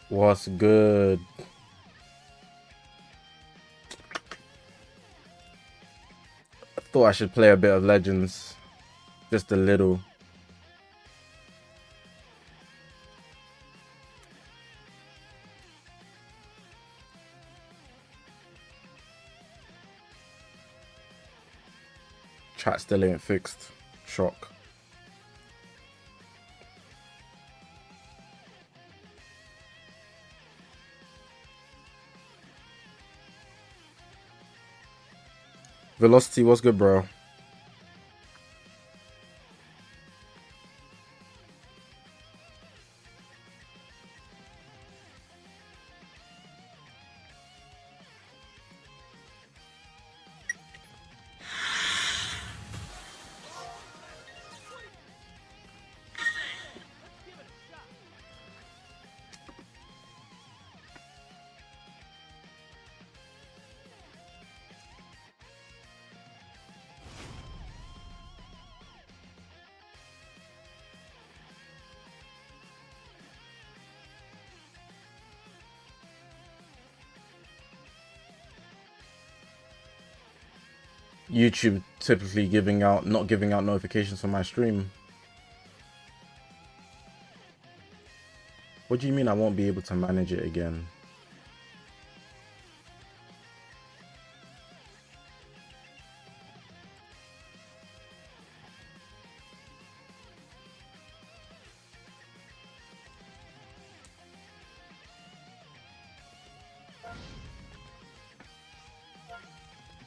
What's good? I thought I should play a bit of Legends. Just a little. Chat still ain't fixed. Shock. Velocity, what's good, bro? YouTube typically not giving out notifications for my stream. What do you mean I won't be able to manage it again?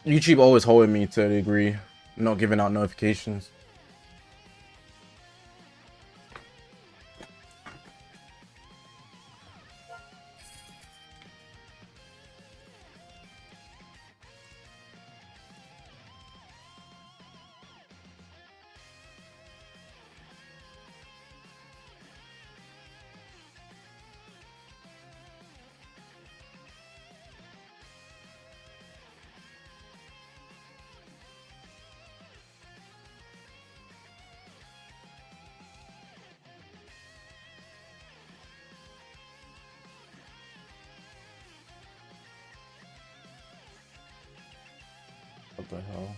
YouTube always holding me to a degree, not giving out notifications. What the hell?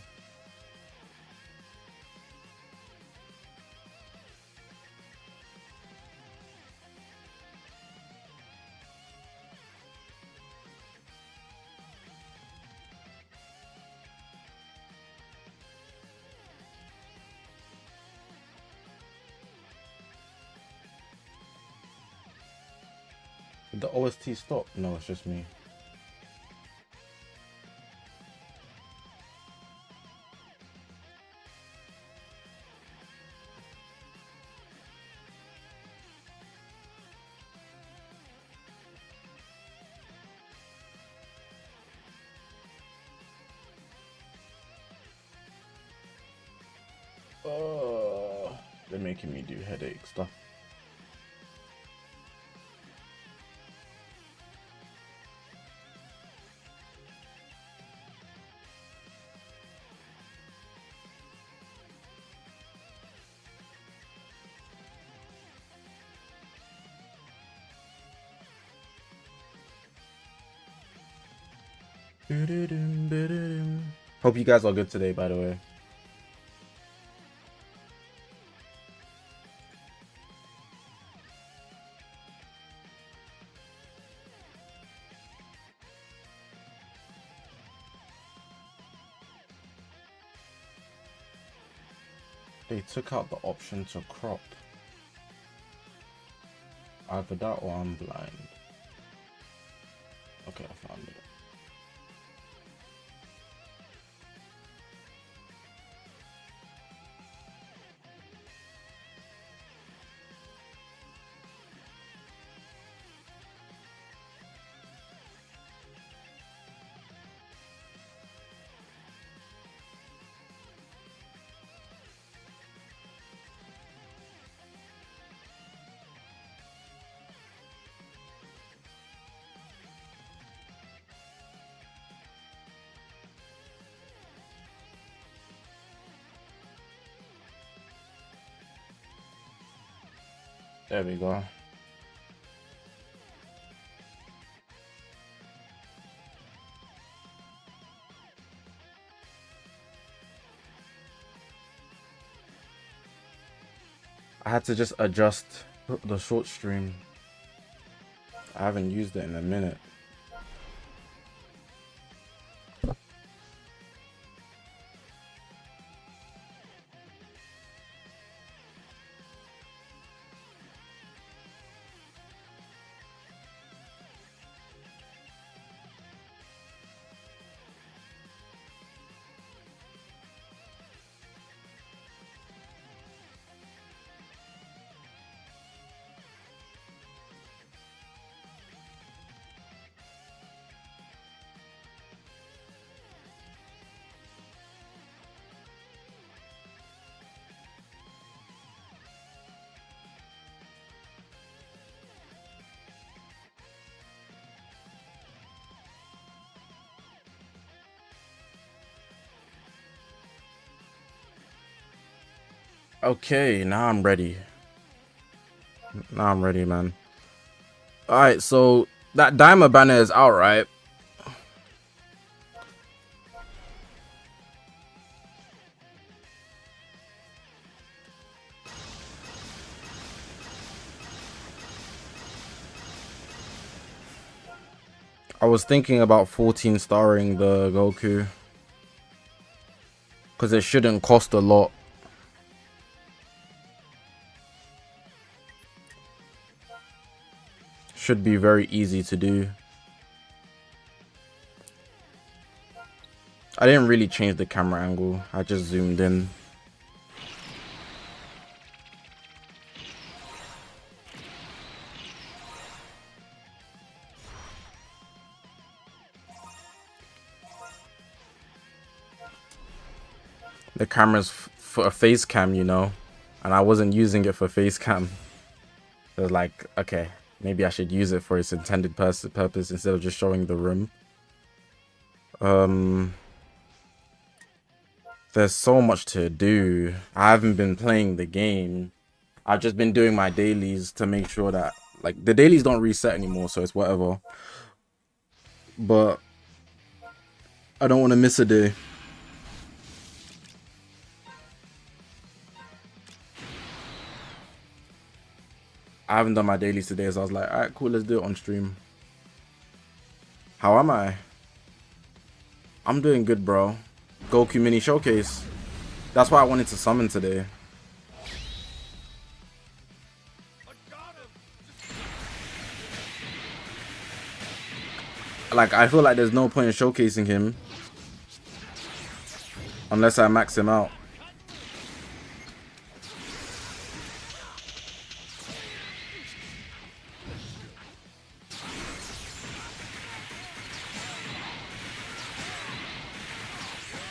Did the OST stop? No, it's just me. They're making me do headache stuff. Hope you guys are good today, by the way. They took out the option to crop. Either that or I'm blind. Okay, I found it. There we go. I had to just adjust the short stream. I haven't used it in a minute. Okay, now I'm ready. Now I'm ready, man. Alright, so that Daima banner is out, right? I was thinking about 14 starring the Goku. Because it shouldn't cost a lot. Should be very easy to do. I didn't really change the camera angle. I just zoomed in. The camera's for a face cam, you know, and I wasn't using it for face cam. It was like, okay, maybe I should use it for its intended purpose instead of just showing the room. There's so much to do. I haven't been playing the game. I've just been doing my dailies to make sure that, like, the dailies don't reset anymore, so it's whatever. But I don't want to miss a day. I haven't done my dailies today, so I was like, alright, cool, let's do it on stream. How am I? I'm doing good, bro. Goku mini showcase. That's why I wanted to summon today. Like, I feel like there's no point in showcasing him unless I max him out.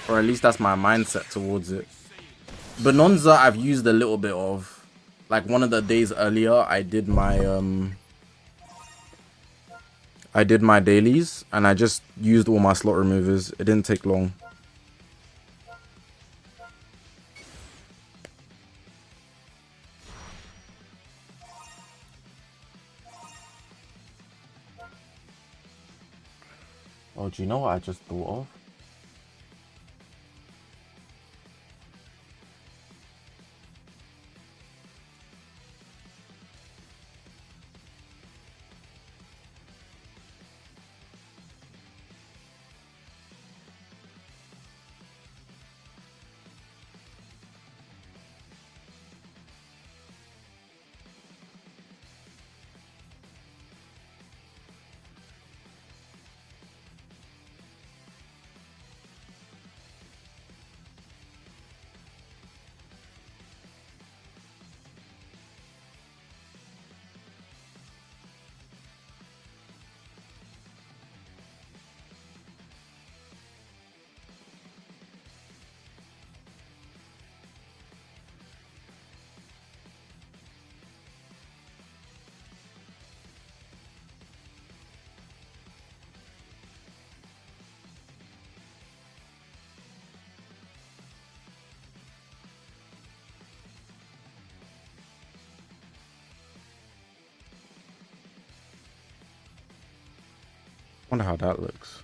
Or at least that's my mindset towards it. Bonanza I've used a little bit of. Like one of the days earlier I did my dailies and I just used all my slot removers. It didn't take long. Oh, do you know what I just thought of? Wonder how that looks.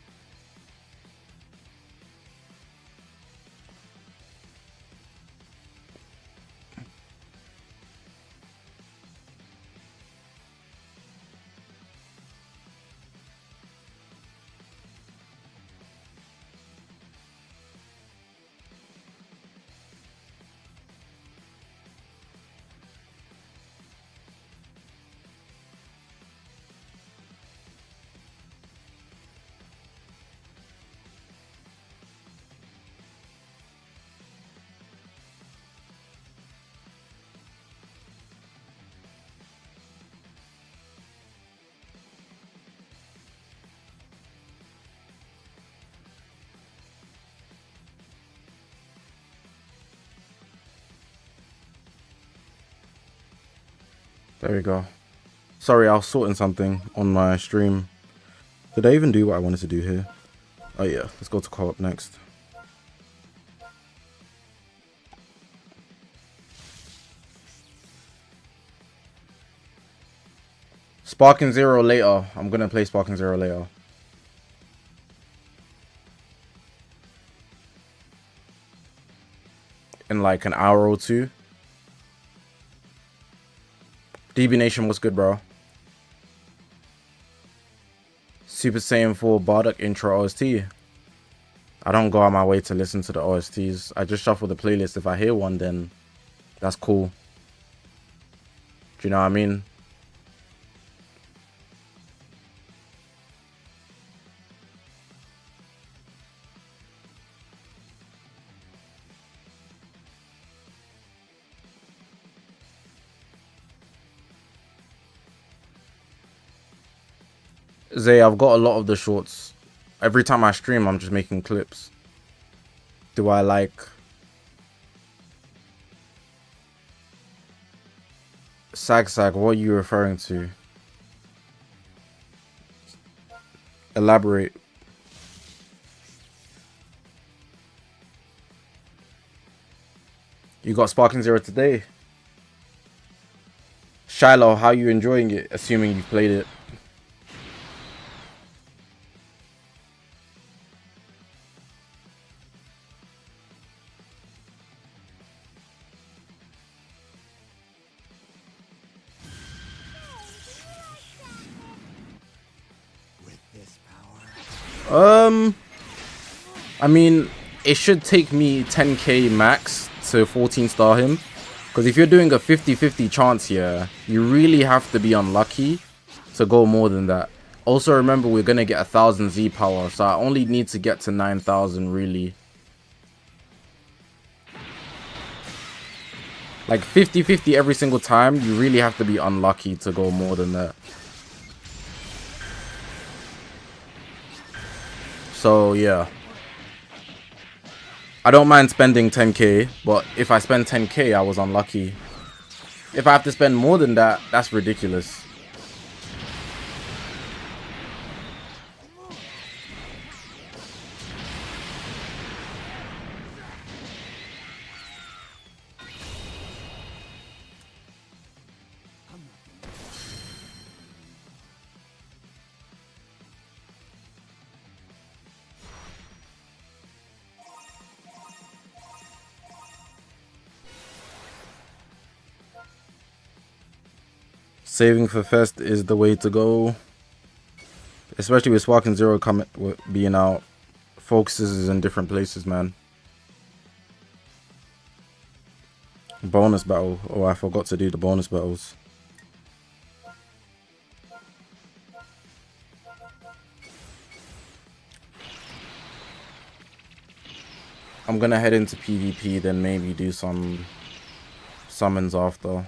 There we go. Sorry, I was sorting something on my stream. Did I even do what I wanted to do here? Oh yeah, let's go to co-op next. Sparking Zero later. I'm gonna play Sparking Zero later. In like an hour or two. DB Nation, what's good, bro? Super Saiyan 4 Bardock intro OST. I don't go out my way to listen to the OSTs. I just shuffle the playlist. If I hear one, then that's cool. Do you know what I mean? Zay, I've got a lot of the shorts. Every time I stream, I'm just making clips. Do I like... Sag, what are you referring to? Elaborate. You got Sparking Zero today? Shiloh, how are you enjoying it? Assuming you've played it. I mean, it should take me 10k max to 14-star him. Because if you're doing a 50-50 chance here, you really have to be unlucky to go more than that. Also, remember, we're going to get 1000 Z power. So I only need to get to 9000, really. Like 50-50 every single time, you really have to be unlucky to go more than that. So, yeah. I don't mind spending 10k, but if I spend 10k, I was unlucky. If I have to spend more than that, that's ridiculous. Saving for Fest is the way to go. Especially with Sparking Zero being out. Focuses is in different places, man. Bonus battle. Oh, I forgot to do the bonus battles. I'm gonna head into PvP, then maybe do some summons after.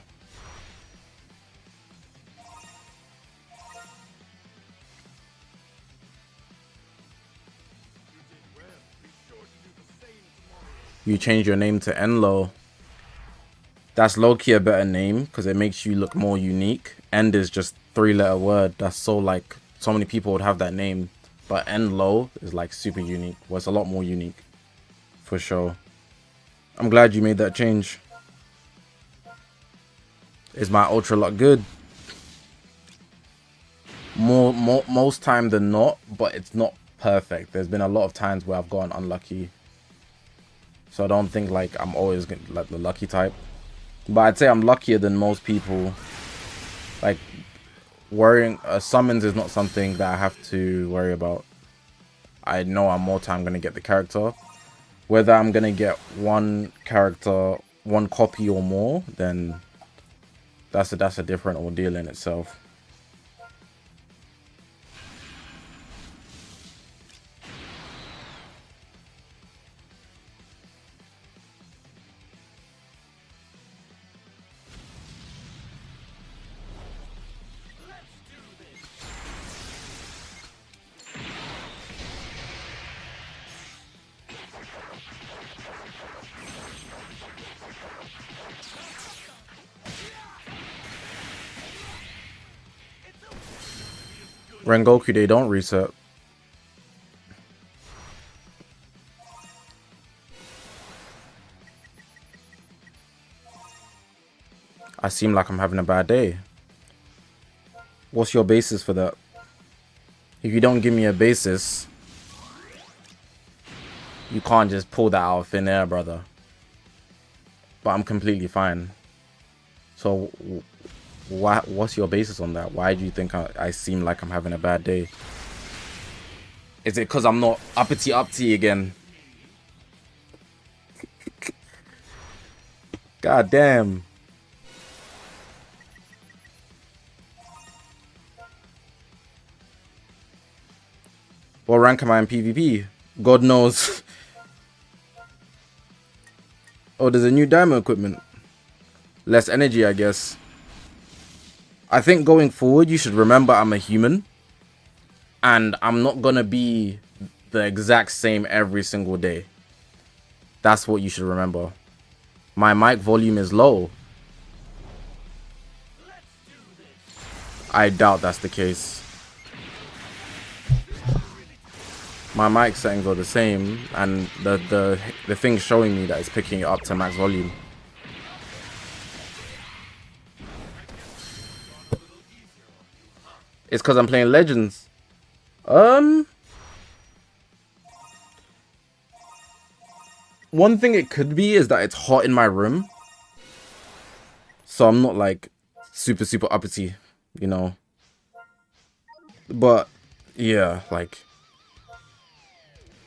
You change your name to Enlo. That's low-key a better name because it makes you look more unique. End is just 3-letter word. That's so like so many people would have that name, but Enlo is like super unique. Well, it's a lot more unique for sure. I'm glad you made that change. Is my ultra luck good? Most time than not, but it's not perfect. There's been a lot of times where I've gotten unlucky. So I don't think like I'm always like the lucky type. But I'd say I'm luckier than most people. Like worrying summons is not something that I have to worry about. I know I'm more time gonna get the character. Whether I'm gonna get one character, one copy or more, then that's a different ordeal in itself. Rengoku, they don't reset. I seem like I'm having a bad day. What's your basis for that? If you don't give me a basis, you can't just pull that out of thin air, brother. But I'm completely fine. So, what's your basis on that? Why do you think I seem like I'm having a bad day? Is it because I'm not uppity again? God damn. What rank am I in PvP? God knows. Oh, there's a new Daima equipment. Less energy, I guess. I think going forward, you should remember I'm a human. And I'm not gonna be the exact same every single day. That's what you should remember. My mic volume is low. I doubt that's the case. My mic settings are the same, and the thing's showing me that it's picking it up to max volume. It's because I'm playing Legends. One thing it could be is that it's hot in my room. So I'm not like super uppity, you know. But yeah, like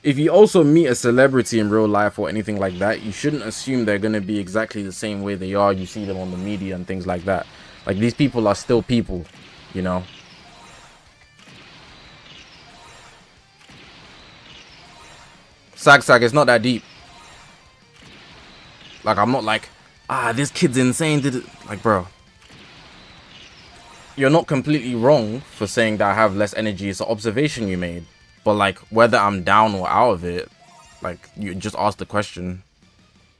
if you also meet a celebrity in real life or anything like that, you shouldn't assume they're gonna be exactly the same way they are. You see them on the media and things like that. Like these people are still people, you know. Sag, it's not that deep. Like, I'm not like, this kid's insane. Like, bro. You're not completely wrong for saying that I have less energy. It's an observation you made. But, like, whether I'm down or out of it, like, you just asked the question.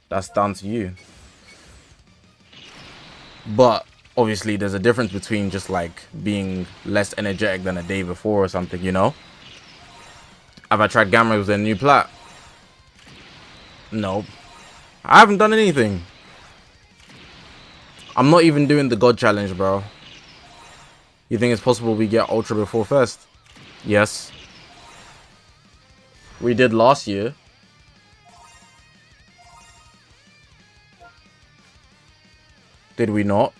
That's down to you. But, obviously, there's a difference between just, like, being less energetic than a day before or something, you know? Have I tried Gamma with a new plat? Nope. I haven't done anything. I'm not even doing the God challenge, bro. You think it's possible we get Ultra before first? Yes. We did last year. Did we not?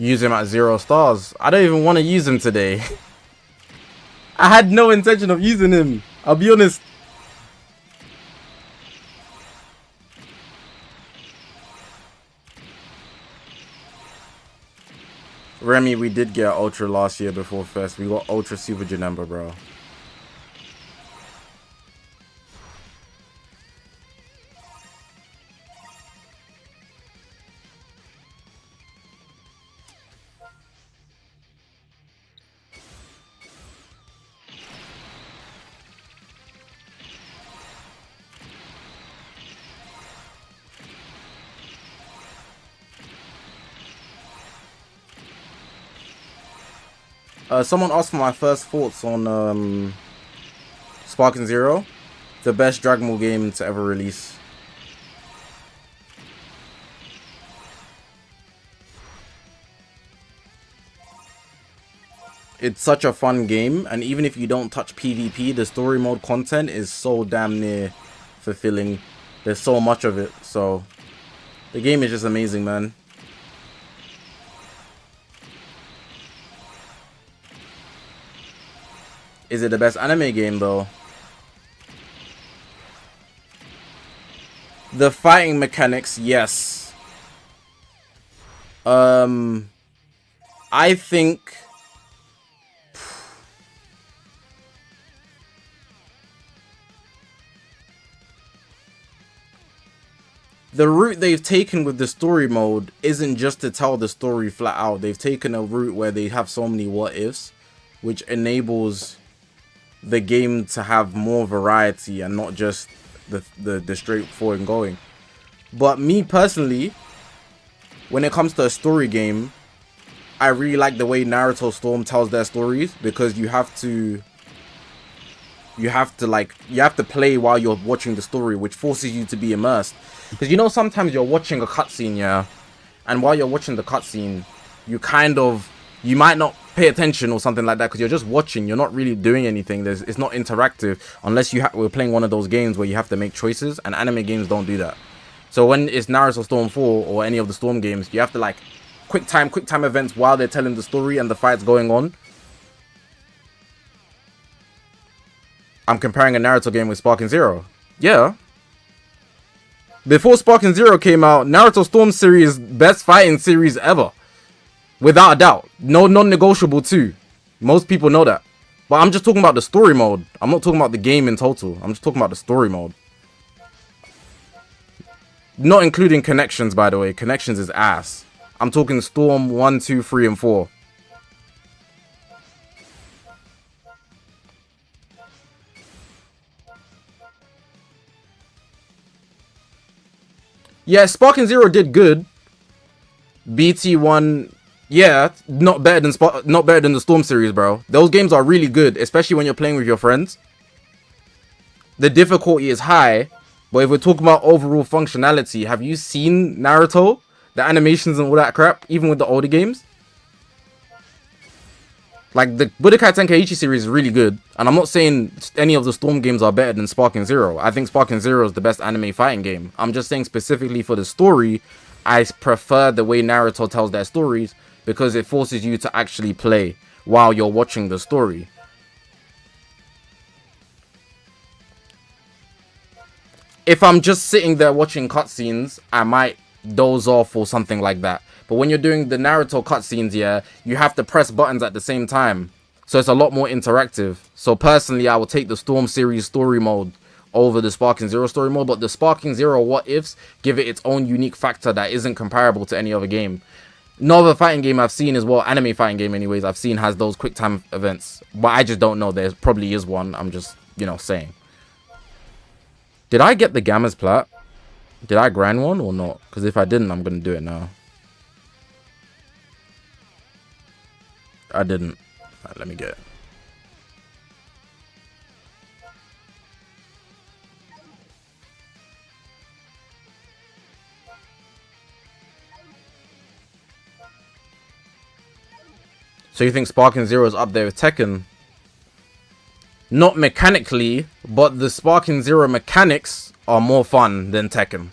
Use him at 0 stars. I don't even want to use him today. I had no intention of using him. I'll be honest. Remy, we did get Ultra last year before first. We got Ultra Super Janemba, bro. Someone asked for my first thoughts on Sparking Zero, the best Dragon Ball game to ever release. It's such a fun game, and even if you don't touch PvP, the story mode content is so damn near fulfilling. There's so much of it, so the game is just amazing, man. Is it the best anime game, though? The fighting mechanics, yes. I think... the route they've taken with the story mode isn't just to tell the story flat out. They've taken a route where they have so many what-ifs, which enables the game to have more variety and not just the straightforward going. But me personally, when it comes to a story game, I really like the way Naruto Storm tells their stories, because you have to play while you're watching the story, which forces you to be immersed. Because, you know, sometimes you're watching a cutscene, yeah, and while you're watching the cutscene, you might not pay attention or something like that, because you're just watching, you're not really doing anything. It's not interactive, unless we're playing one of those games where you have to make choices, and anime games don't do that. So when it's Naruto Storm 4 or any of the Storm games, you have to, like, quick time events while they're telling the story and the fight's going on. I'm comparing a Naruto game with Sparking Zero. Yeah. Before Sparking Zero came out, Naruto Storm series, best fighting series ever. Without a doubt. No non-negotiable too. Most people know that. But I'm just talking about the story mode. I'm not talking about the game in total. I'm just talking about the story mode. Not including connections, by the way. Connections is ass. I'm talking Storm 1, 2, 3, and 4. Yeah, Sparking Zero did good. BT1, yeah, not better than the Storm series, bro. Those games are really good, especially when you're playing with your friends. The difficulty is high, but if we're talking about overall functionality, have you seen Naruto? The animations and all that crap, even with the older games? Like, the Budokai Tenkaichi series is really good, and I'm not saying any of the Storm games are better than Sparking Zero. I think Sparking Zero is the best anime fighting game. I'm just saying specifically for the story, I prefer the way Naruto tells their stories, because it forces you to actually play while you're watching the story. If I'm just sitting there watching cutscenes, I might doze off or something like that. But when you're doing the Naruto cutscenes, yeah, you have to press buttons at the same time. So it's a lot more interactive. So personally, I will take the Storm series story mode over the Sparking Zero story mode. But the Sparking Zero what ifs give it its own unique factor that isn't comparable to any other game. No other fighting game I've seen as well, anime fighting game anyways, I've seen has those quick time events. But I just don't know. There probably is one. I'm just, you know, saying. Did I get the Gamma's plat? Did I grind one or not? Because if I didn't, I'm going to do it now. I didn't. Right, let me get it. So you think Sparking Zero is up there with Tekken? Not mechanically, but the Sparking Zero mechanics are more fun than Tekken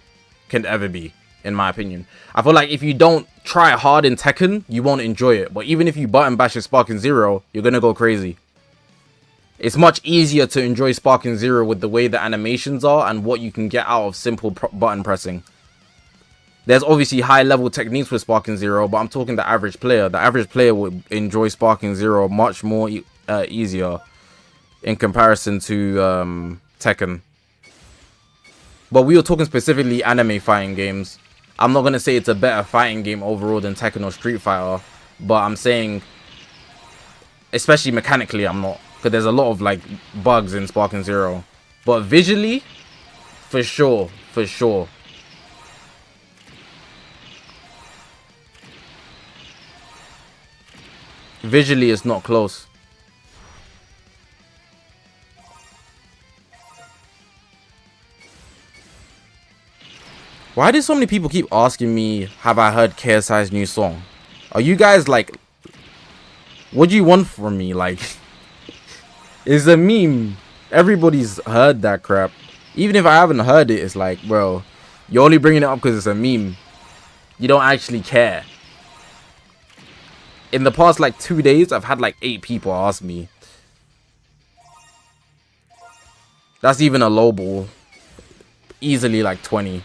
can ever be, in my opinion. I feel like if you don't try hard in Tekken, you won't enjoy it. But even if you button bash in Sparking Zero, you're gonna go crazy. It's much easier to enjoy Sparking Zero with the way the animations are and what you can get out of simple button pressing. There's obviously high level techniques with Sparking Zero, but I'm talking the average player. The average player would enjoy Sparking Zero much more easier in comparison to Tekken. But we were talking specifically anime fighting games. I'm not going to say it's a better fighting game overall than Tekken or Street Fighter, but I'm saying, especially mechanically, I'm not. Because there's a lot of, like, bugs in Sparking Zero. But visually, for sure, for sure. Visually, it's not close. Why do so many people keep asking me, have I heard KSI's new song? Are you guys like, what do you want from me? Like, it's a meme. Everybody's heard that crap. Even if I haven't heard it, it's like, bro, you're only bringing it up because it's a meme. You don't actually care. In the past, like, 2 days, I've had like 8 people ask me. That's even a low ball. Easily like 20.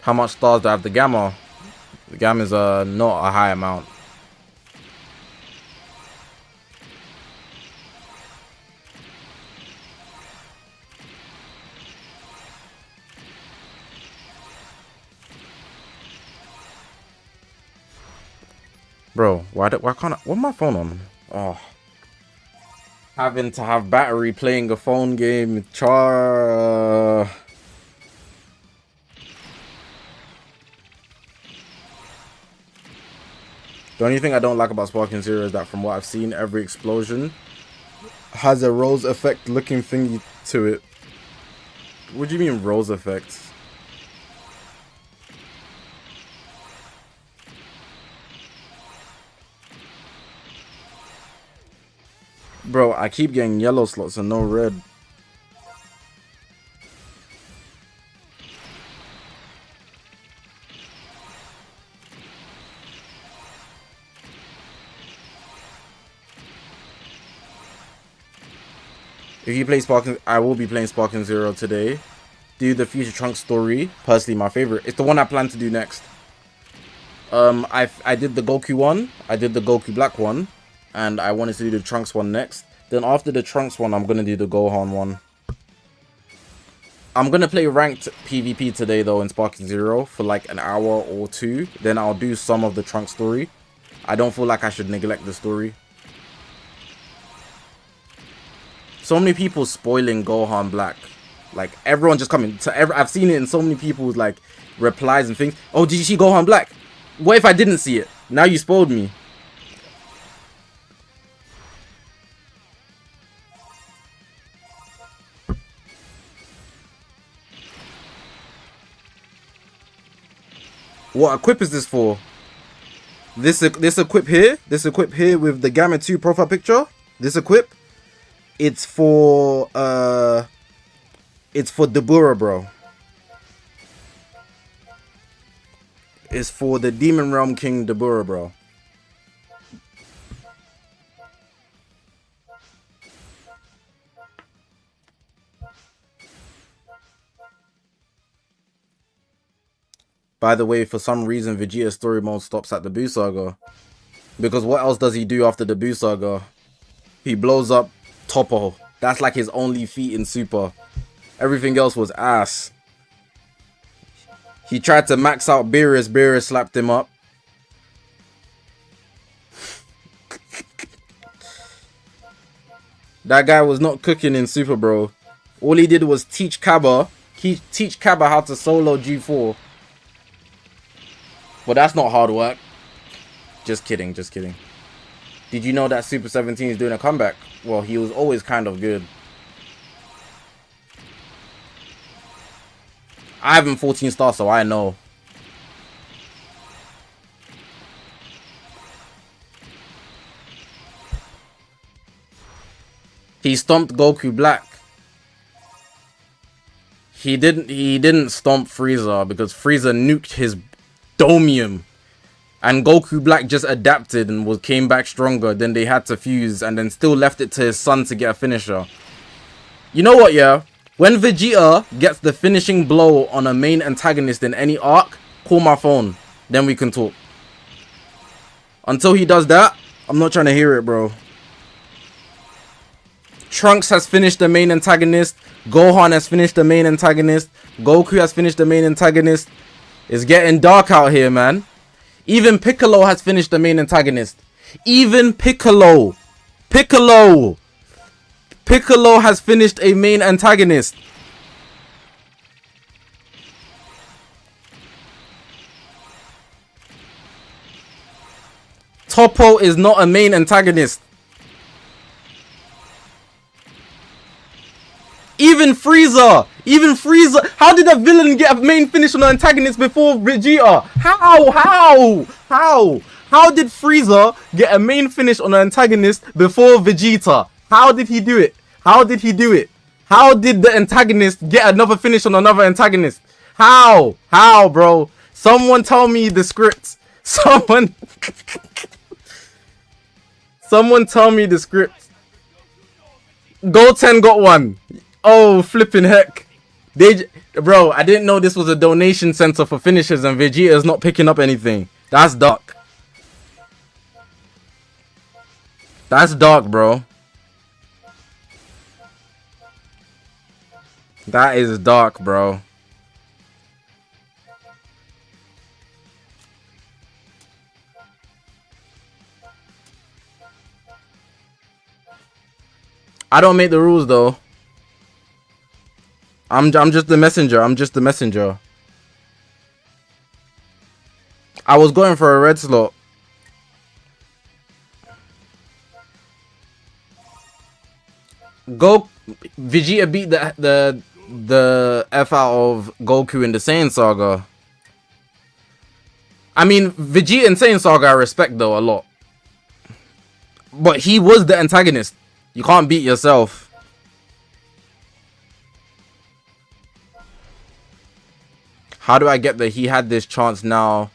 How much stars do I have? The Gamma? The Gamma is not a high amount. Bro, why can't I... What's my phone on? Oh. Having to have battery playing a phone game. The only thing I don't like about Sparking Zero is that from what I've seen, every explosion has a rose effect looking thingy to it. What do you mean rose effect? Bro, I keep getting yellow slots and no red. If you play Sparking, I will be playing Sparking Zero today. Do the Future Trunks story. Personally, my favorite. It's the one I plan to do next. I did the Goku one. I did the Goku Black one. And I wanted to do the Trunks one next. Then after the Trunks one, I'm going to do the Gohan one. I'm going to play ranked PvP today, though, in Sparking Zero for like an hour or two. Then I'll do some of the Trunks story. I don't feel like I should neglect the story. So many people spoiling Gohan Black. Like, everyone just coming. I've seen it in so many people's, like, replies and things. Oh, did you see Gohan Black? What if I didn't see it? Now you spoiled me. What equip is this for? This equip here? This equip here with the Gamma 2 profile picture? This equip? It's for Dabura, bro. It's for the Demon Realm King Dabura, bro. By the way, for some reason, Vegeta's story mode stops at the Buu Saga. Because what else does he do after the Buu Saga? He blows up Toppo. That's like his only feat in Super. Everything else was ass. He tried to max out Beerus. Beerus slapped him up. That guy was not cooking in Super, bro. All he did was teach Kaba how to solo G4. But that's not hard work. Just kidding, just kidding. Did you know that Super 17 is doing a comeback? Well, he was always kind of good. I have him 14 stars, so I know. He stomped Goku Black. He didn't stomp Frieza because Frieza nuked his Domium. And Goku Black just adapted and came back stronger. Then they had to fuse and then still left it to his son to get a finisher. You know what, yeah? When Vegeta gets the finishing blow on a main antagonist in any arc, call my phone. Then we can talk. Until he does that, I'm not trying to hear it, bro. Trunks has finished the main antagonist. Gohan has finished the main antagonist. Goku has finished the main antagonist. It's getting dark out here, man. Even Piccolo has finished the main antagonist. Even Piccolo has finished a main antagonist. Toppo is not a main antagonist. Even Frieza. How did that villain get a main finish on the antagonist before Vegeta? How did Frieza get a main finish on the antagonist before Vegeta? How did he do it? How did the antagonist get another finish on another antagonist? How, bro? Someone tell me the script. Someone tell me the script. Goten got one. Oh, flipping heck. Bro, I didn't know this was a donation center for finishers and Vegeta's not picking up anything. That's dark. That's dark, bro. That is dark, bro. I don't make the rules though. I'm just the messenger. I'm just the messenger. I was going for a red slot. Vegeta beat the F out of Goku in the Saiyan Saga. I mean, Vegeta and Saiyan Saga I respect though a lot. But he was the antagonist. You can't beat yourself. How do I get that he had this chance now?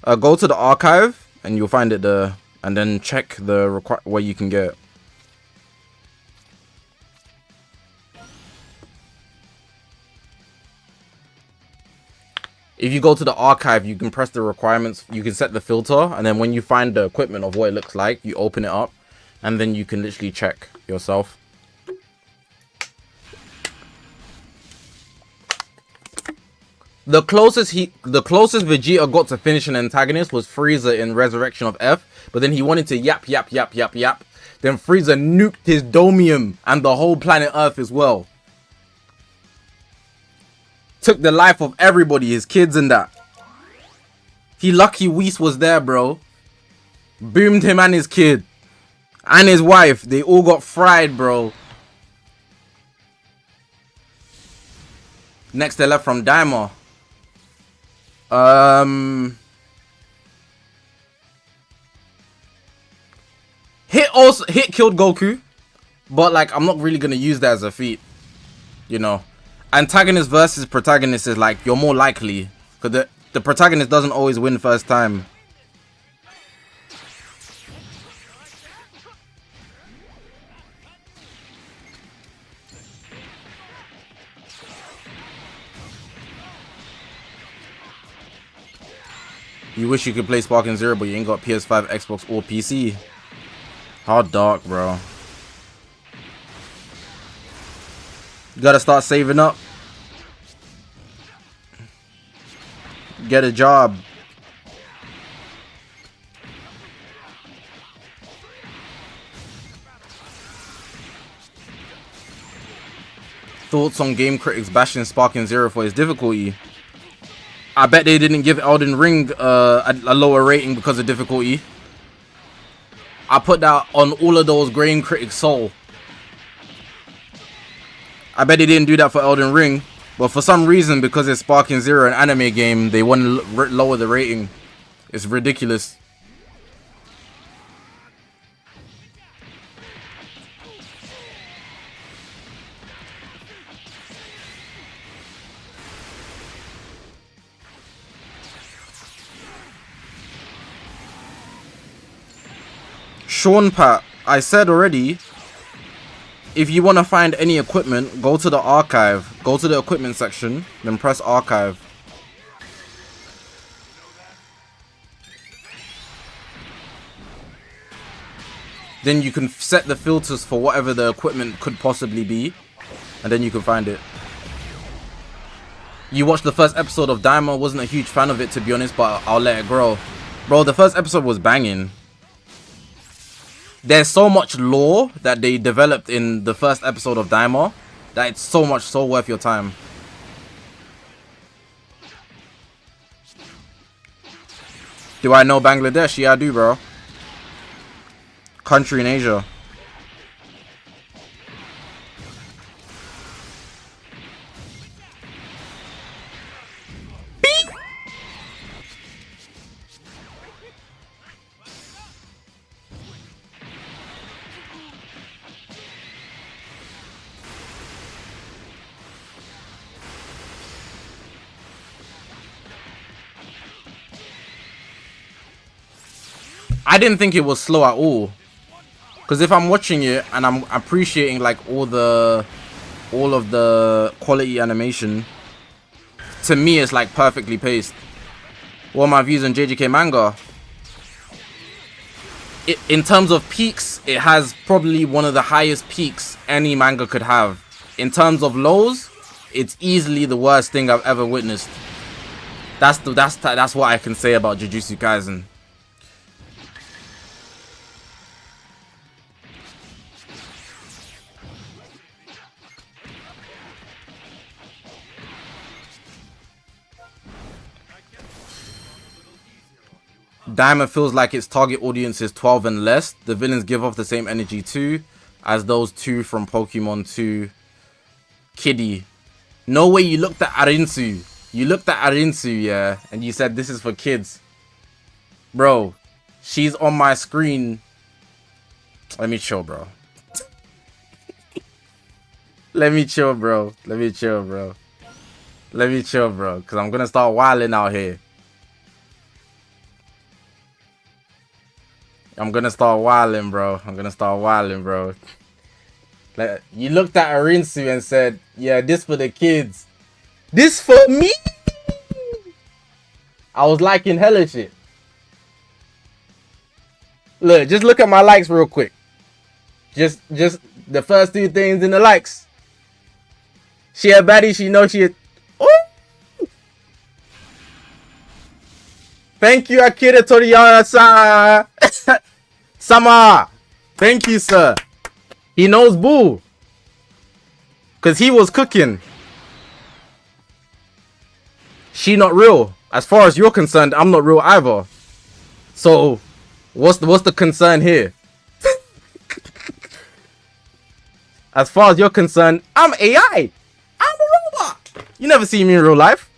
Go to the archive and you'll find it there. And then check the where you can get it. If you go to the archive, you can press the requirements. You can set the filter. And then when you find the equipment of what it looks like, you open it up. And then you can literally check yourself. The closest Vegeta got to finish an antagonist was Frieza in Resurrection of F. But then he wanted to yap. Then Frieza nuked his Domium and the whole planet Earth as well. Took the life of everybody, his kids and that. He lucky Whis was there, bro. Boomed him and his kid. And his wife. They all got fried, bro. Next they left from Daima. Hit killed Goku. But like, I'm not really gonna use that as a feat. You know. Antagonist versus protagonist is like, you're more likely. Because the protagonist doesn't always win first time. You wish you could play Sparking Zero, but you ain't got PS5, Xbox, or PC. How dark, bro. You gotta start saving up. Get a job. Thoughts on game critics bashing Sparking Zero for its difficulty? I bet they didn't give Elden Ring a lower rating because of difficulty. I put that on all of those game critics' soul. I bet they didn't do that for Elden Ring. But for some reason, because it's Sparking Zero, an anime game, they want to lower the rating. It's ridiculous. Sean Pat, I said already, if you want to find any equipment, go to the archive. Go to the equipment section, then press archive. Then you can set the filters for whatever the equipment could possibly be. And then you can find it. You watched the first episode of Daima. Wasn't a huge fan of it, to be honest, but I'll let it grow. Bro, the first episode was banging. There's so much lore that they developed in the first episode of Daima that it's so worth your time. Do I know Bangladesh? Yeah, I do, bro. Country in Asia. I didn't think it was slow at all. Because if I'm watching it and I'm appreciating like all of the quality animation, to me it's like perfectly paced. What are my views on JJK manga? In terms of peaks, it has probably one of the highest peaks any manga could have. In terms of lows, it's easily the worst thing I've ever witnessed. That's what I can say about Jujutsu Kaisen. Daima feels like its target audience is 12 and less. The villains give off the same energy too as those two from Pokemon 2. Kiddie. No way you looked at Arinsu. You looked at Arinsu, yeah, and you said this is for kids. Bro, she's on my screen. Let me chill, bro. Let me chill, bro. Let me chill, bro. Let me chill, bro. Because I'm going to start wilding out here. I'm going to start wilding, bro. I'm going to start wilding, bro. Like, you looked at Arinsu and said, yeah, this for the kids. This for me? I was liking hella shit. Look, just look at my likes real quick. Just the first 2 things in the likes. She a baddie, she knows she a... Oh! Thank you, Akira Toriyama-san. Sama. Thank you, sir. He knows boo. Because he was cooking. She not real. As far as you're concerned, I'm not real either. So, what's the concern here? As far as you're concerned, I'm AI. I'm a robot. You never see me in real life.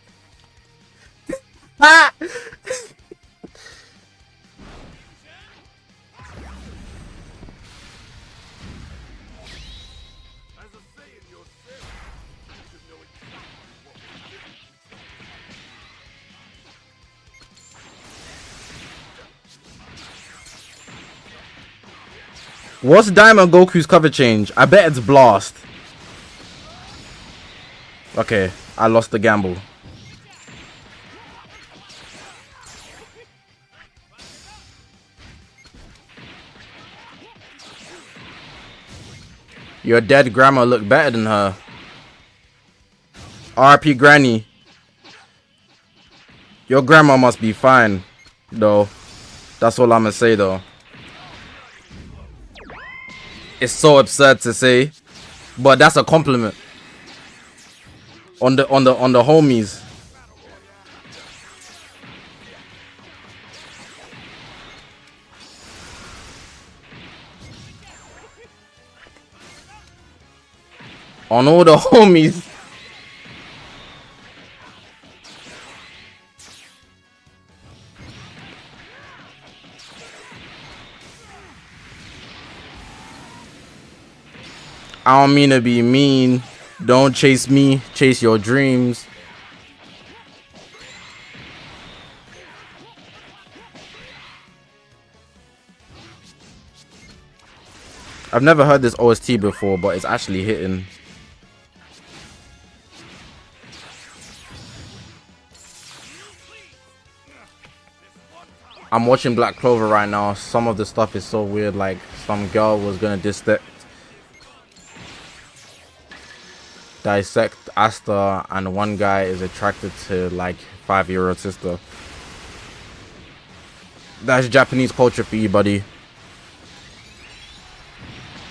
What's Daima Goku's cover change? I bet it's Blast. Okay, I lost the gamble. Your dead grandma looked better than her. RP Granny. Your grandma must be fine, though. That's all I'm gonna say, though. It's so absurd to say, but that's a compliment. On the homies. On all the homies. I don't mean to be mean. Don't chase me. Chase your dreams. I've never heard this OST before, but it's actually hitting. I'm watching Black Clover right now. Some of the stuff is so weird. Like, some girl was gonna dissect Asta, and one guy is attracted to like 5-year-old sister. That's Japanese culture for you, buddy.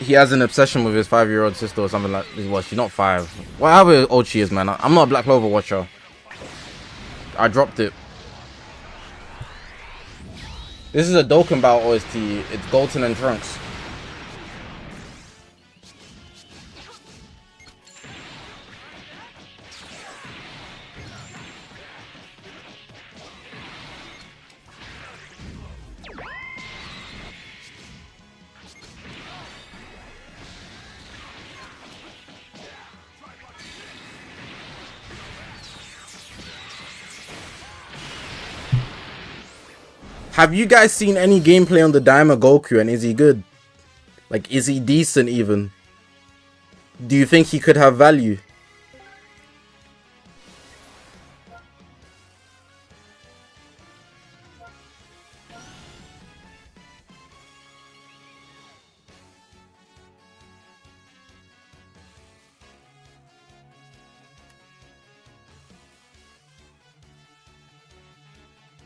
He has an obsession with his 5-year-old sister or something like this. Well, she's not 5. Whatever old she is, man. I'm not a Black Clover watcher. I dropped it. This is a Dokkenbao OST. It's Golden and Trunks. Have you guys seen any gameplay on the Daima Goku, and is he good? Like, is he decent even? Do you think he could have value?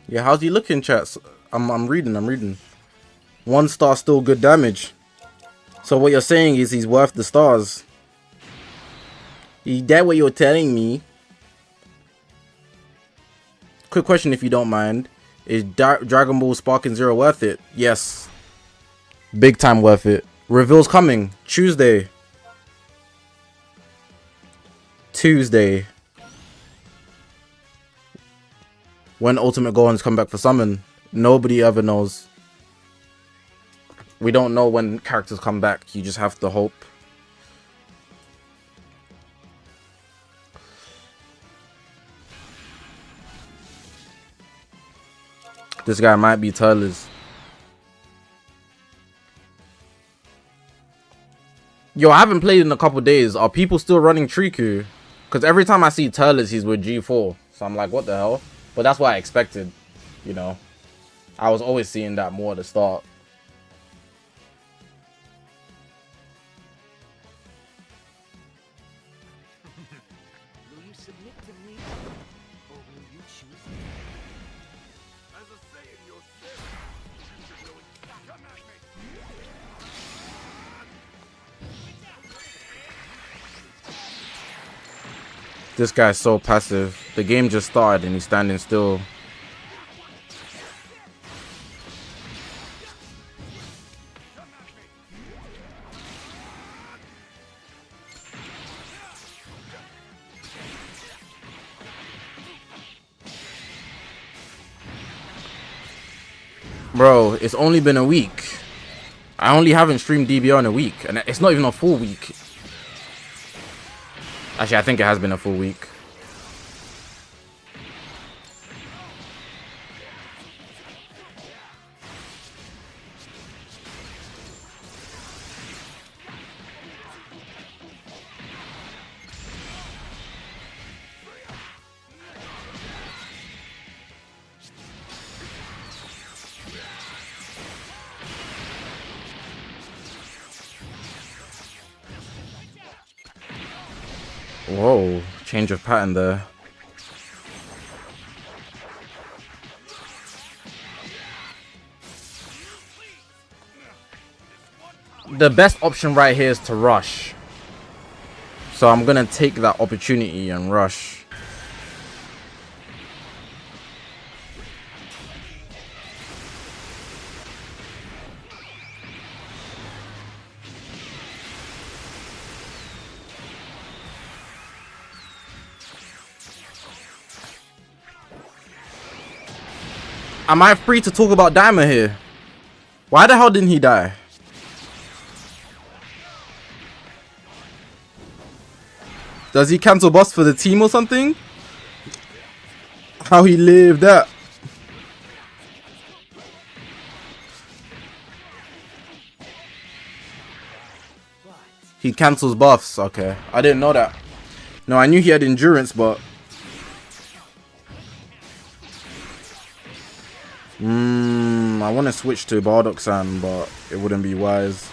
Yeah, how's he looking, chats? I'm reading. 1 star still good damage. So what you're saying is he's worth the stars. Is that what you're telling me? Quick question, if you don't mind. Is Dragon Ball Sparking Zero worth it? Yes. Big time worth it. Reveal's coming. Tuesday. When Ultimate Gohan's come back for Summon. Nobody ever knows. We don't know when characters come back. You just have to hope. This guy might be Turles. Yo, I haven't played in a couple days. Are people still running Triku? Because every time I see Turles, he's with G4. So I'm like, what the hell? But that's what I expected, you know. I was always seeing that more at the start. Will you submit to me, or will you choose me? As a saying yourself, you should know it. Come at me. This guy's so passive. The game just started and he's standing still. Bro, it's only been a week. I only haven't streamed DBR in a week. And it's not even a full week. Actually, I think it has been a full week. Whoa, change of pattern there. The best option right here is to rush. So I'm gonna take that opportunity and rush. Am I free to talk about Daima here? Why the hell didn't he die? Does he cancel boss for the team or something? How he lived that? He cancels buffs. Okay, I didn't know that. No, I knew he had endurance, but I want to switch to Bardock-san, but it wouldn't be wise.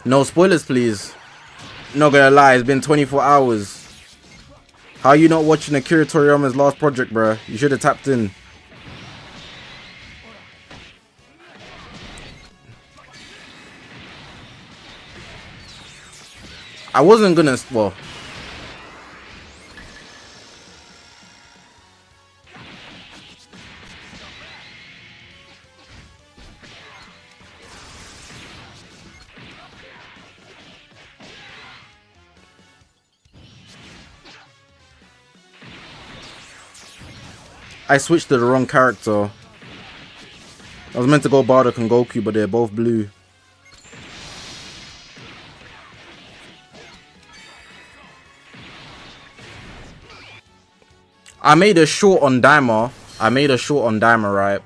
No spoilers, please. Not gonna lie, it's been 24 hours. How are you not watching Akira Toriyama's last project, bruh? You should have tapped in. I wasn't gonna, well. I switched to the wrong character. I was meant to go Bardock and Goku, but they're both blue. I made a short on Daima. Right?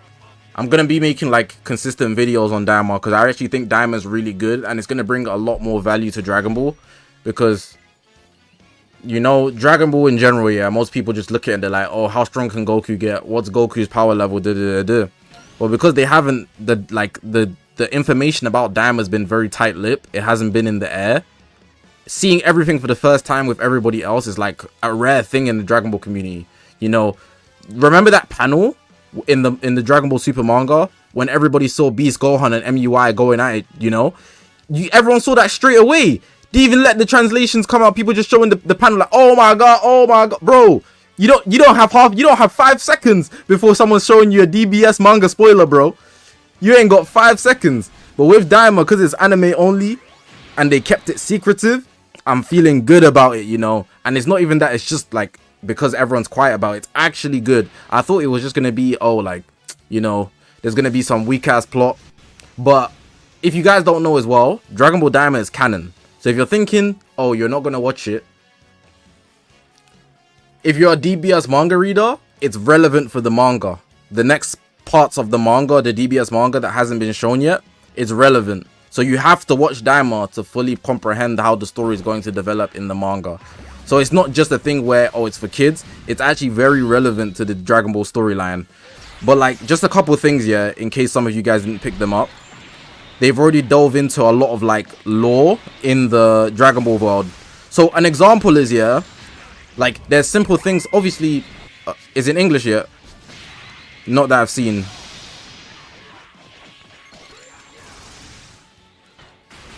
I'm gonna be making like consistent videos on Daima because I actually think Daima is really good and it's gonna bring a lot more value to Dragon Ball because, you know, Dragon Ball in general, yeah, most people just look at it and they're like, oh, how strong can Goku get? What's Goku's power level? Well, because they haven't, the information about Daima has been very tight-lipped. It hasn't been in the air. Seeing everything for the first time with everybody else is like a rare thing in the Dragon Ball community. You know, remember that panel in the Dragon Ball Super manga when everybody saw Beast Gohan and MUI going at it, you know? Everyone saw that straight away. They even let the translations come out. People just showing the panel like, oh my god, bro. You don't have 5 seconds before someone's showing you a DBS manga spoiler, bro. You ain't got 5 seconds. But with Daima, because it's anime only and they kept it secretive, I'm feeling good about it, you know. And it's not even that, it's just like because everyone's quiet about it. It's actually good. I thought it was just gonna be, oh, like, you know, there's gonna be some weak ass plot. But if you guys don't know as well, Dragon Ball Daima is canon. So if you're thinking, oh, you're not gonna watch it, if you're a DBS manga reader, it's relevant for the manga. The next parts of the manga, the DBS manga that hasn't been shown yet, is relevant. So you have to watch Daima to fully comprehend how the story is going to develop in the manga. So it's not just a thing where, oh, it's for kids. It's actually very relevant to the Dragon Ball storyline. But like, just a couple of things, yeah, in case some of you guys didn't pick them up. They've already dove into a lot of like lore in the Dragon Ball world. So an example is, yeah, like there's simple things. Obviously, is in English yet? Not that I've seen.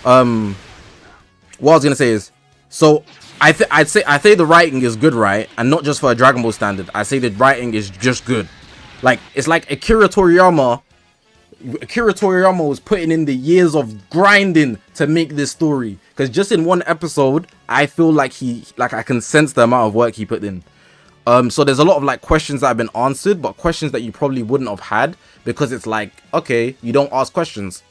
What I was gonna say is, so I'd say the writing is good, right? And not just for a Dragon Ball standard. I say the writing is just good. Like, it's like Akira Toriyama was putting in the years of grinding to make this story. Because just in one episode, I feel like I can sense the amount of work he put in. So there's a lot of like questions that have been answered, but questions that you probably wouldn't have had because it's like, okay, you don't ask questions.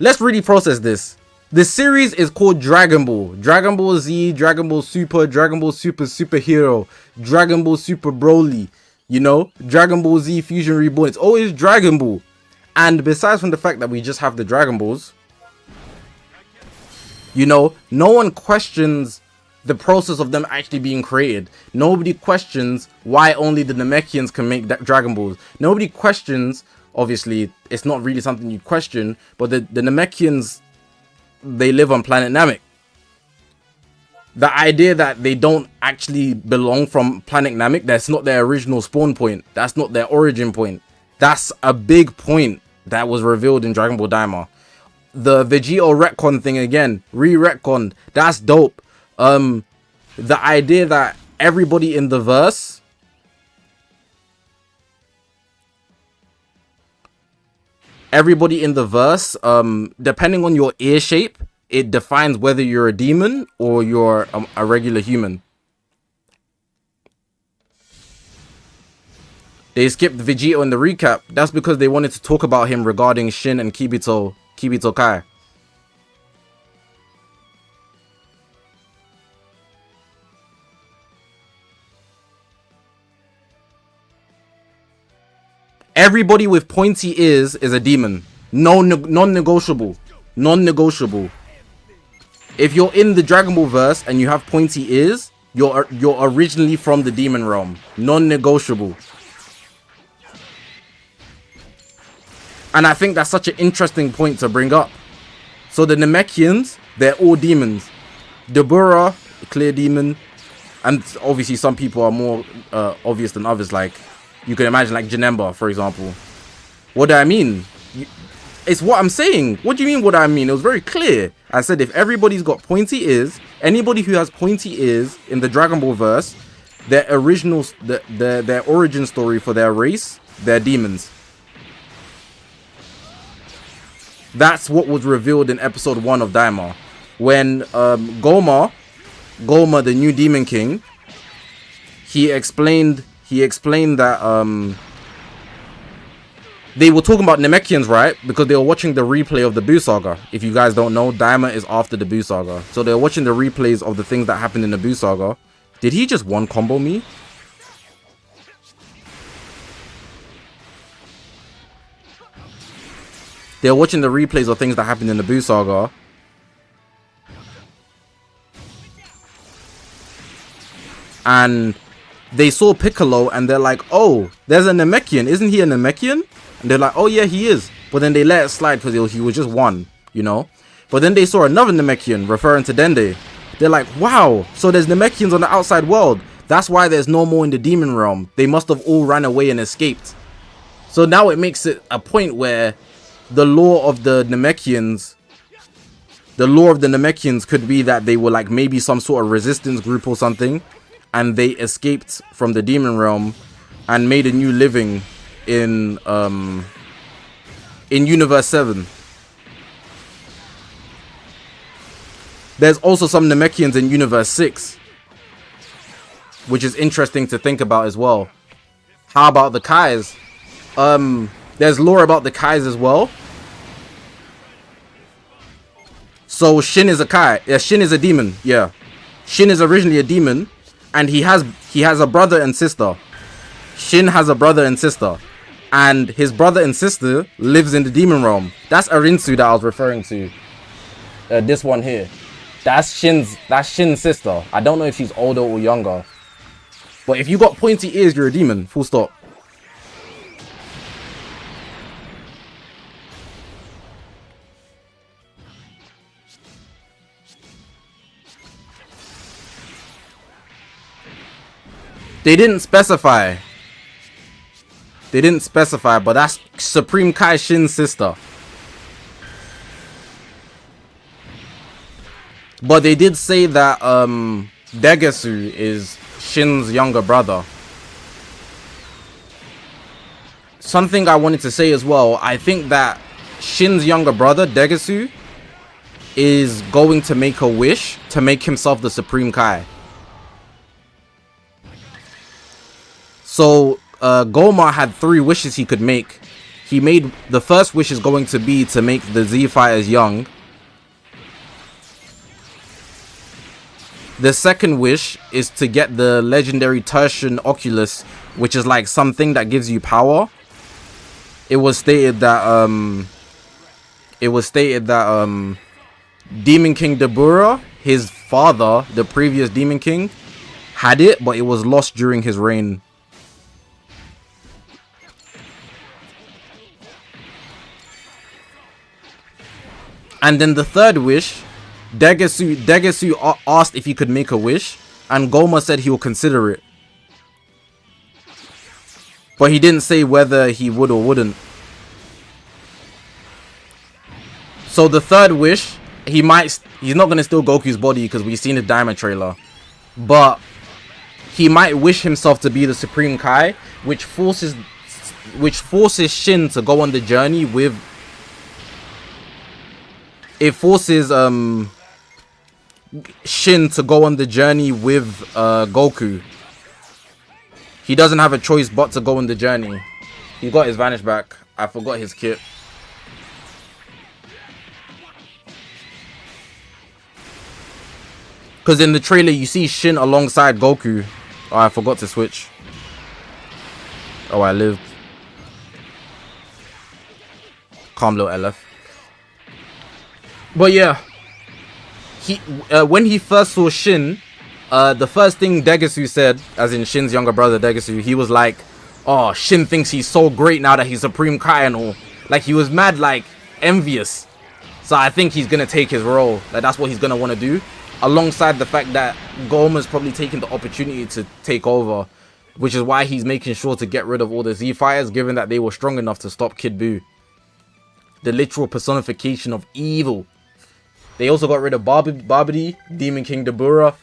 Let's really process this. The series is called Dragon Ball. Dragon Ball Z, Dragon Ball Super, Dragon Ball Super Superhero, Dragon Ball Super Broly, you know, Dragon Ball Z Fusion Reborn. It's always Dragon Ball. And besides from the fact that we just have the Dragon Balls, you know, no one questions the process of them actually being created. Nobody questions why only the Namekians can make Dragon Balls. Nobody questions, obviously, it's not really something you question, but the Namekians, they live on planet Namek. The idea that they don't actually belong from planet Namek, that's not their original spawn point. That's not their origin point. That's a big point that was revealed in Dragon Ball Daima. The Vegito retcon thing again, re-retconned. That's dope. The idea that everybody in the verse, depending on your ear shape, it defines whether you're a demon or you're a regular human. They skipped Vegito in the recap. That's because they wanted to talk about him regarding Shin and Kibito Kai. Everybody with pointy ears is a demon. Non-negotiable. Non-negotiable. If you're in the Dragon Ball verse and you have pointy ears, you're originally from the demon realm. Non-negotiable. And I think that's such an interesting point to bring up. So the Namekians, they're all demons. Deborah, a clear demon. And obviously some people are more obvious than others. Like, you can imagine like Janemba, for example. What do I mean? It's what I'm saying. What do you mean what I mean? It was very clear. I said if everybody's got pointy ears, anybody who has pointy ears in the Dragon Ball verse, their original, their origin story for their race, they're demons. That's what was revealed in episode 1 of Daima. When Goma, the new Demon King, he explained that they were talking about Namekians, right? Because they were watching the replay of the Buu Saga. If you guys don't know, Daima is after the Buu Saga. So they're watching the replays of the things that happened in the Buu Saga. Did he just one combo me? They're watching the replays of things that happened in the Buu Saga. And they saw Piccolo and they're like, oh, there's a Namekian. Isn't he a Namekian? And they're like, oh yeah, he is. But then they let it slide because he was just one, you know. But then they saw another Namekian, referring to Dende. They're like, wow, so there's Namekians on the outside world. That's why there's no more in the demon realm. They must have all ran away and escaped. So now it makes it a point where the lore of the Namekians the lore of the Namekians could be that they were like maybe some sort of resistance group or something, and they escaped from the demon realm and made a new living in Universe 7. There's also some Namekians in Universe 6, which is interesting to think about as well. How about the Kais? There's lore about the Kais as well. So Shin is a Kai. Yeah, Shin is a demon. Yeah, Shin is originally a demon, and he has a brother and sister. Shin has a brother and sister, and his brother and sister lives in the demon realm. That's Arinsu that I was referring to. This one here. That's Shin's sister. I don't know if she's older or younger, but if you got pointy ears, you're a demon. Full stop. They didn't specify. They didn't specify, but that's Supreme Kai Shin's sister. But they did say that Degesu is Shin's younger brother. Something I wanted to say as well, I think that Shin's younger brother, Degesu, is going to make a wish to make himself the Supreme Kai. So Goma had 3 wishes he could make. He made the first wish is going to be to make the Z fighters young. The second wish is to get the legendary Tertian Oculus, which is like something that gives you power. It was stated that Demon King Dabura, his father, the previous Demon King, had it, but it was lost during his reign. And then the third wish, Degesu asked if he could make a wish, and Goma said he will consider it. But he didn't say whether he would or wouldn't. So the third wish, he's not going to steal Goku's body because we've seen the Daima trailer. But he might wish himself to be the Supreme Kai, which forces Shin to go on the journey with... It forces Shin to go on the journey with Goku. He doesn't have a choice but to go on the journey. He got his vanish back. I forgot his kit. Because in the trailer you see Shin alongside Goku. Oh, I forgot to switch. Oh, I lived. Calm little LF. But yeah, when he first saw Shin, the first thing Degesu said, as in Shin's younger brother Degesu, he was like, "Oh, Shin thinks he's so great now that he's Supreme Kai and all." Like, he was mad, like, envious. So I think he's gonna take his role. Like, that's what he's gonna want to do, alongside the fact that Goma's probably taking the opportunity to take over, which is why he's making sure to get rid of all the Z fighters, given that they were strong enough to stop Kid Buu, the literal personification of evil. They also got rid of Babidi, Demon King Dabura.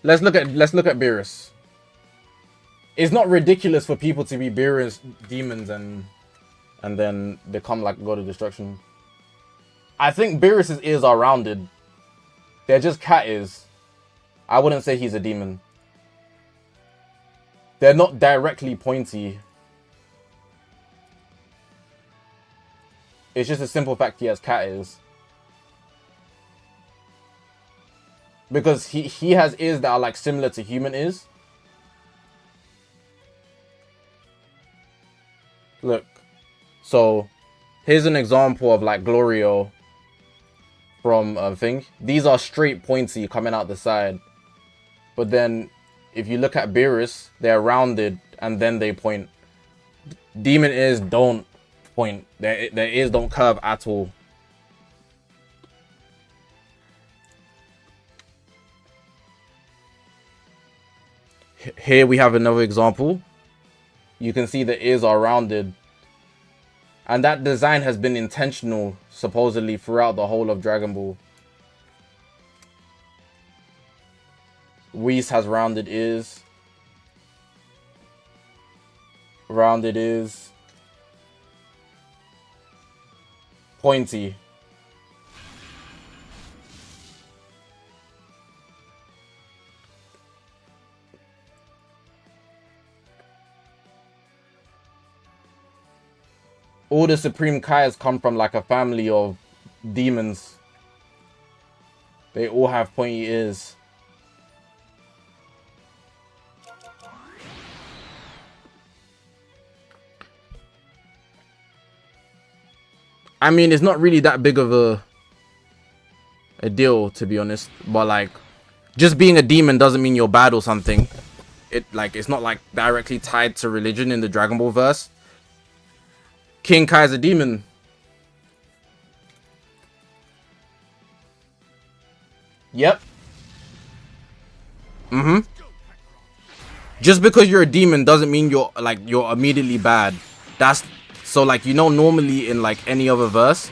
Let's look at Beerus. It's not ridiculous for people to be Beerus demons and then become like God of Destruction. I think Beerus's ears are rounded. They're just cat ears. I wouldn't say he's a demon. They're not directly pointy. It's just a simple fact he has cat ears. Because he has ears that are like similar to human ears. Look. So here's an example of like Glorio from thing. These are straight pointy coming out the side. But then if you look at Beerus, they're rounded and then they point. Demon ears don't point. Their ears don't curve at all. Here we have another example. You can see the ears are rounded. And that design has been intentional, supposedly, throughout the whole of Dragon Ball. Whis has rounded ears. Rounded ears. Pointy. All the Supreme Kais come from like a family of demons. They all have pointy ears. I mean, it's not really that big of a deal, to be honest. But like, just being a demon doesn't mean you're bad or something. It's not like directly tied to religion in the Dragon Ball verse. King Kai is a demon. Yep. Just because you're a demon doesn't mean you're immediately bad. That's so like, you know, normally in like any other verse,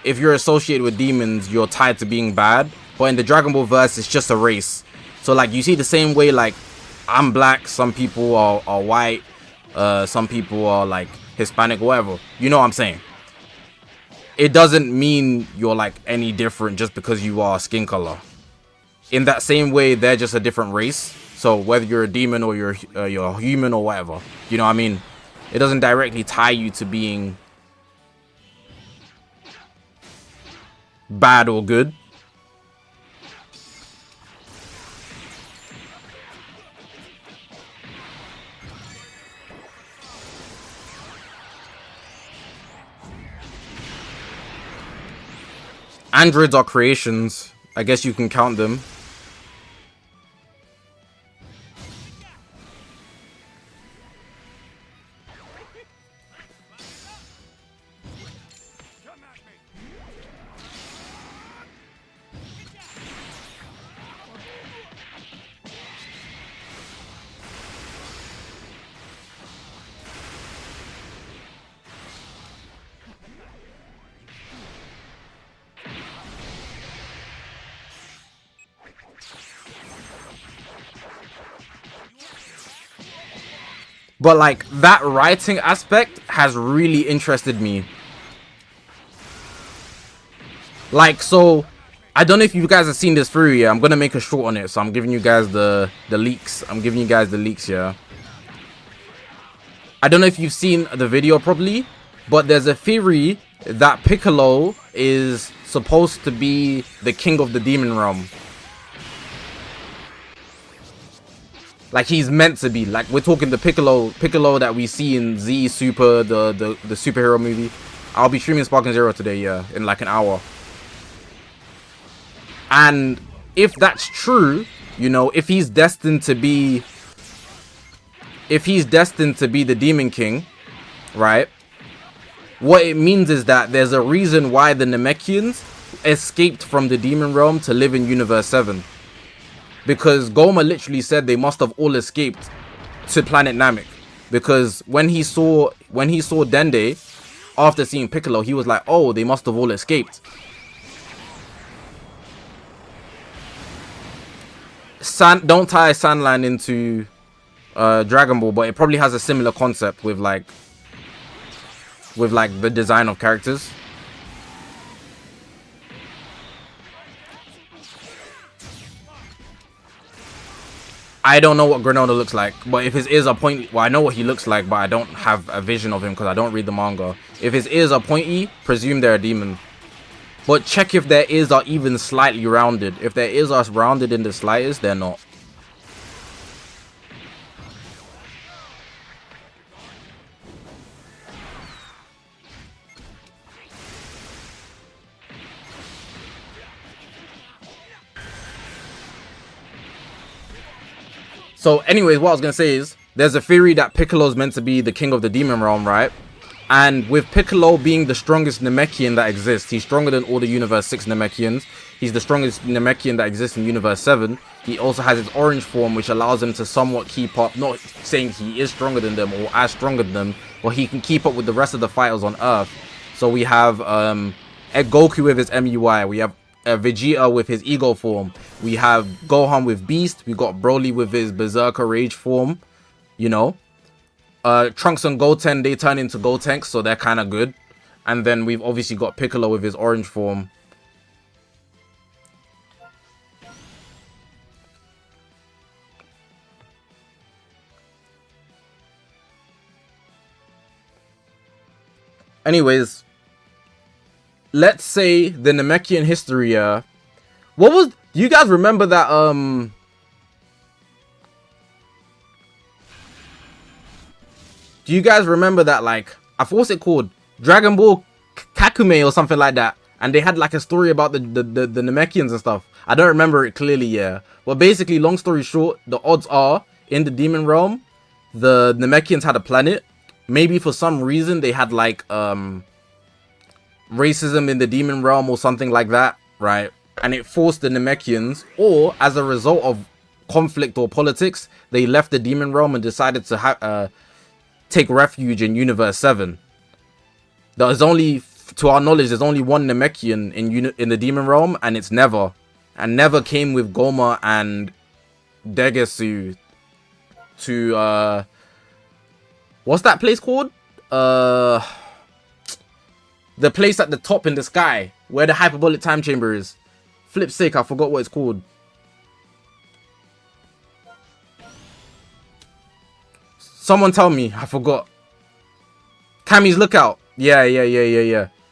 if you're associated with demons, you're tied to being bad. But in the Dragon Ball verse, it's just a race. So like, you see the same way, like, I'm black, some people are white, some people are like Hispanic, whatever. You know what I'm saying? It doesn't mean you're like any different just because you are skin color. In that same way, they're just a different race. So whether you're a demon or you're a human or whatever, you know what I mean? It doesn't directly tie you to being bad or good. Androids are creations. I guess you can count them. But like, that writing aspect has really interested me. Like, so I don't know if you guys have seen this through. Yeah, I'm gonna make a short on it, so I'm giving you guys the leaks. I'm giving you guys the leaks. Yeah, I don't know if you've seen the video properly, but there's a theory that Piccolo is supposed to be the king of the demon realm. Like, he's meant to be. Like, we're talking the Piccolo that we see in Z Super, the superhero movie. I'll be streaming Sparking Zero today, yeah, in like an hour. And if that's true, you know, if he's destined to be the Demon King, right? What it means is that there's a reason why the Namekians escaped from the demon realm to live in Universe 7. Because Goma literally said they must have all escaped to planet Namek. Because when he saw Dende, after seeing Piccolo, he was like, oh, they must have all escaped. Don't tie Sandland into Dragon Ball, but it probably has a similar concept with like the design of characters. I don't know what Granola looks like, but if his ears are pointy, well, I know what he looks like, but I don't have a vision of him because I don't read the manga. If his ears are pointy, presume they're a demon. But check if their ears are even slightly rounded. If their ears are rounded in the slightest, they're not. So anyways, what I was going to say is, there's a theory that Piccolo's meant to be the king of the demon realm, right? And with Piccolo being the strongest Namekian that exists, he's stronger than all the Universe 6 Namekians. He's the strongest Namekian that exists in Universe 7. He also has his orange form, which allows him to somewhat keep up. Not saying he is stronger than them or as stronger than them, but he can keep up with the rest of the fighters on Earth. So we have Goku with his MUI. We have Vegeta with his Ego form. We have Gohan with Beast. We got Broly with his Berserker Rage form. You know. Trunks and Goten, they turn into Gotenks, so they're kind of good. And then we've obviously got Piccolo with his orange form. Anyways, let's say the Namekian history. What was? Do you guys remember that? Do you guys remember that? Like, I forgot what's it called, Dragon Ball Kakume or something like that. And they had like a story about the Namekians and stuff. I don't remember it clearly, yeah. But basically, long story short, the odds are in the demon realm, the Namekians had a planet. Maybe for some reason they had like racism in the demon realm or something like that, right? And it forced the Namekians, or as a result of conflict or politics, they left the demon realm and decided to take refuge in Universe 7. There's only, to our knowledge, there's only one Namekian in the demon realm, and it's Never. And Never came with Goma and Degesu to what's that place called? The place at the top in the sky where the hyperbolic time chamber is. Flip's sake, I forgot what it's called. Someone tell me, I forgot. Kami's Lookout. Yeah.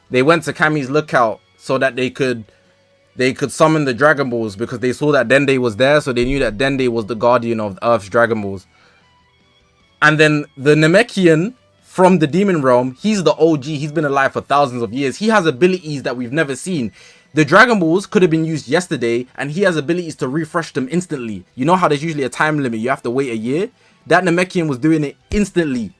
They went to Kami's Lookout so that they could summon the Dragon Balls, because they saw that Dende was there, so they knew that Dende was the guardian of Earth's Dragon Balls. And then the Namekian from the demon realm, he's the OG. He's been alive for thousands of years. He has abilities that we've never seen. The Dragon Balls could have been used yesterday, and he has abilities to refresh them instantly. You know how there's usually a time limit, you have to wait a year? That Namekian was doing it instantly.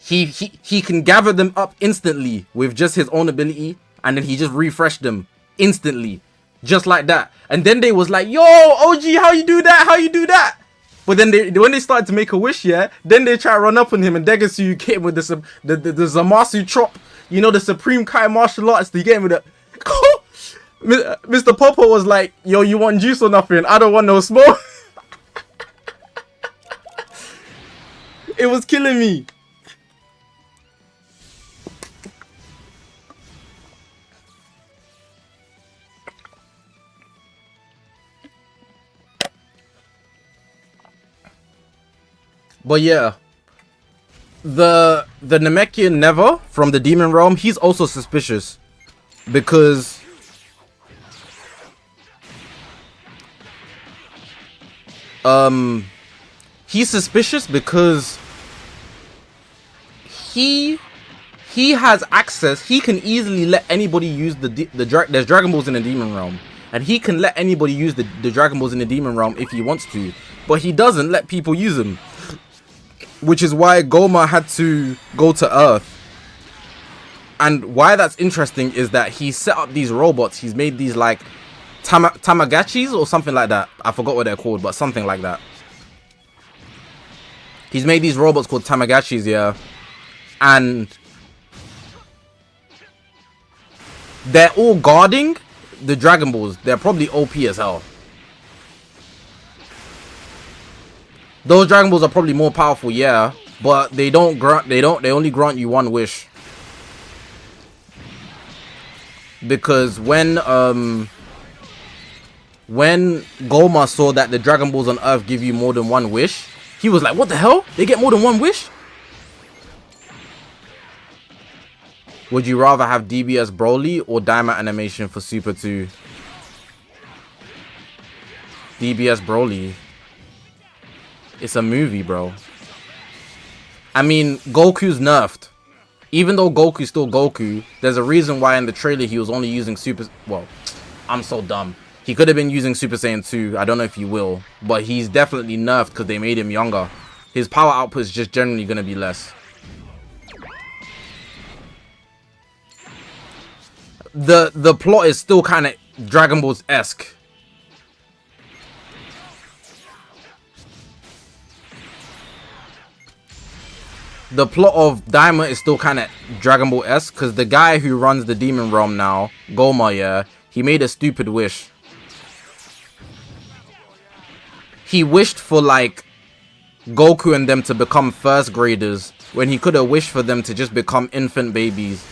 He can gather them up instantly with just his own ability, and then he just refreshed them instantly, just like that. And then they was like, yo, OG, how you do that? How you do that? But then when they started to make a wish, yeah, then they try to run up on him, and Degesu came with the Zamasu chop, you know, the Supreme Kai martial arts. He came with a Mr. Popo was like, yo, you want juice or nothing? I don't want no smoke. It was killing me. But yeah, the Namekian Never from the demon realm, he's also suspicious because he's suspicious because he has access. He can easily let anybody use there's Dragon Balls in the demon realm, and he can let anybody use the Dragon Balls in the demon realm if he wants to, but he doesn't let people use them. Which is why Goma had to go to Earth. And why that's interesting is that he set up these robots. He's made these like Tamagotchis or something like that. I forgot what they're called, but something like that. He's made these robots called Tamagotchis, yeah. And they're all guarding the Dragon Balls. They're probably OP as hell. Those Dragon Balls are probably more powerful, yeah, but they only grant you one wish. Because when Goma saw that the Dragon Balls on Earth give you more than one wish, he was like, what the hell? They get more than one wish? Would you rather have DBS Broly or Daima animation for Super 2? DBS Broly. It's a movie, bro. I mean, Goku's nerfed. Even though Goku's still Goku, there's a reason why in the trailer he was only using Super... Well, I'm so dumb. He could have been using Super Saiyan 2. I don't know if he will. But he's definitely nerfed because they made him younger. His power output is just generally going to be less. The plot is still kind of Dragon Ball's-esque. The plot of Daima is still kind of Dragon Ball-esque because the guy who runs the Demon Realm now, Goma, yeah, he made a stupid wish. He wished for, like, Goku and them to become first graders when he could have wished for them to just become infant babies.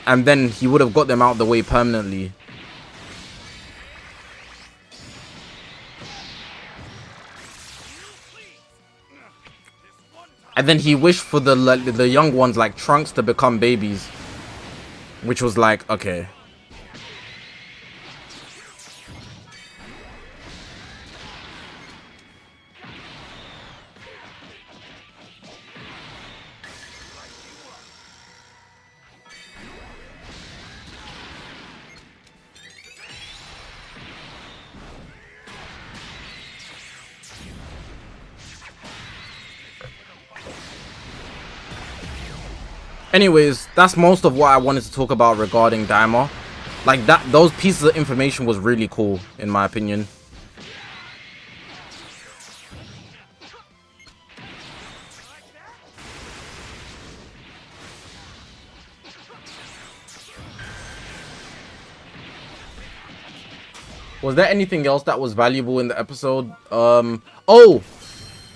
And then he would have got them out the way permanently. And then he wished for the young ones like Trunks to become babies. Which was like, okay. Anyways, that's most of what I wanted to talk about regarding Daima. Like that, those pieces of information was really cool, in my opinion. Was there anything else that was valuable in the episode? So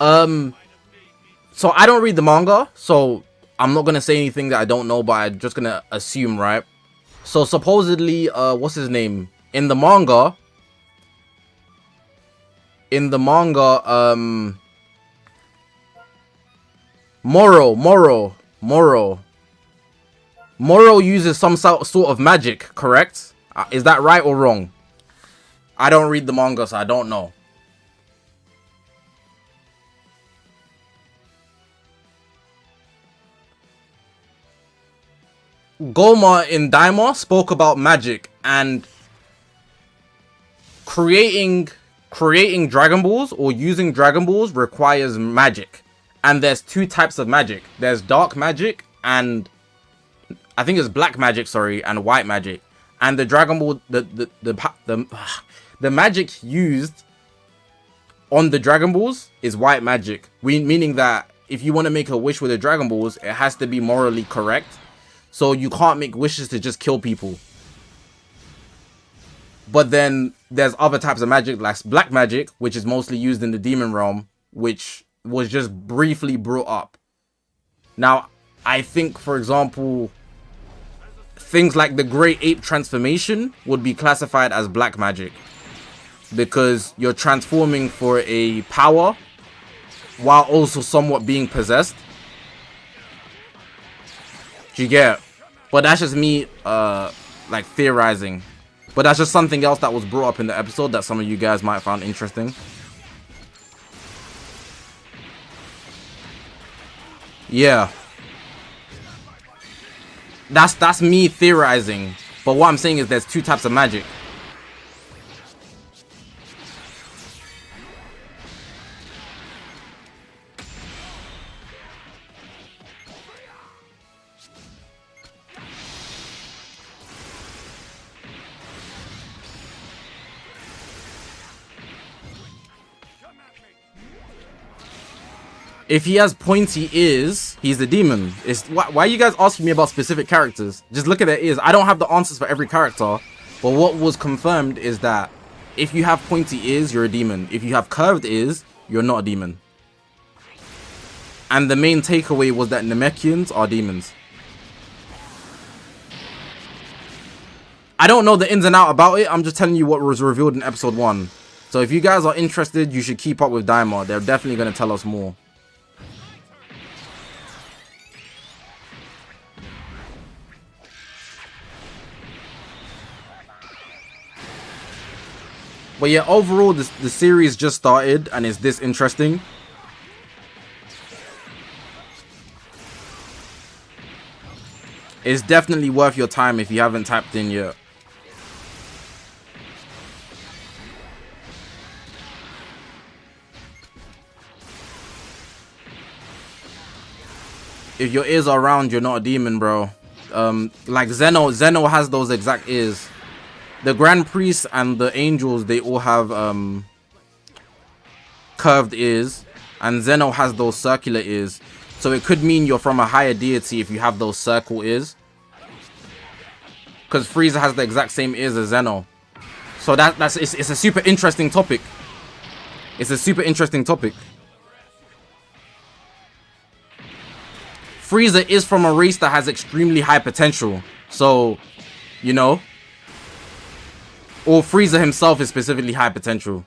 I don't read the manga, so I'm not gonna say anything that I don't know, but I'm just gonna assume, right? So supposedly, what's his name? In the manga, Moro uses some sort of magic, correct? Is that right or wrong? I don't read the manga, so I don't know. Goma in Daima spoke about magic and creating Dragon Balls or using Dragon Balls requires magic. And there's two types of magic. There's dark magic and I think it's black magic, sorry, and white magic. And the Dragon Ball, the magic used on the Dragon Balls is white magic. Meaning that if you want to make a wish with the Dragon Balls, it has to be morally correct. So you can't make wishes to just kill people. But then there's other types of magic, like black magic, which is mostly used in the Demon Realm, which was just briefly brought up. Now, I think, for example, things like the Great Ape transformation would be classified as black magic. Because you're transforming for a power while also somewhat being possessed. You get? But that's just me like theorizing. But that's just something else that was brought up in the episode that some of you guys might find interesting. Yeah. That's me theorizing. But what I'm saying is there's two types of magic. If he has pointy ears, he's a demon. Why are you guys asking me about specific characters? Just look at their ears. I don't have the answers for every character. But what was confirmed is that if you have pointy ears, you're a demon. If you have curved ears, you're not a demon. And the main takeaway was that Namekians are demons. I don't know the ins and out about it. I'm just telling you what was revealed in episode 1. So if you guys are interested, you should keep up with Daima. They're definitely going to tell us more. But yeah, overall, the series just started and it's this interesting. It's definitely worth your time if you haven't tapped in yet. If your ears are round, you're not a demon, bro. Like Zeno has those exact ears. The Grand Priest and the Angels, they all have curved ears, and Zeno has those circular ears. So it could mean you're from a higher deity if you have those circle ears. Because Frieza has the exact same ears as Zeno. So it's a super interesting topic. It's a super interesting topic. Frieza is from a race that has extremely high potential. So, you know. Or Frieza himself is specifically high potential.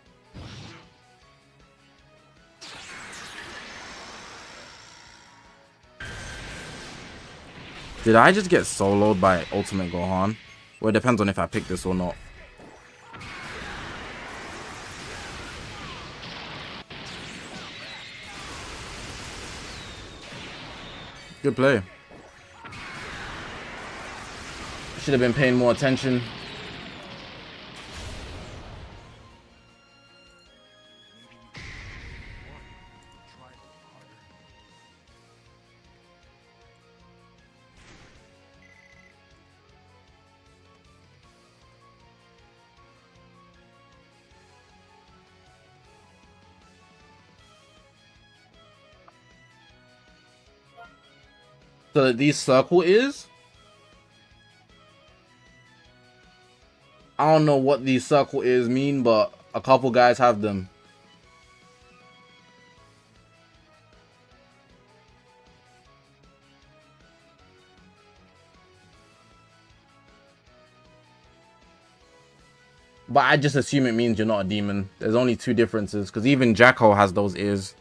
Did I just get soloed by Ultimate Gohan? Well, it depends on if I pick this or not. Good play. Should have been paying more attention. So these circle is? I don't know what these circle is mean, but a couple guys have them. But I just assume it means you're not a demon. There's only two differences, because even Jacko has those ears.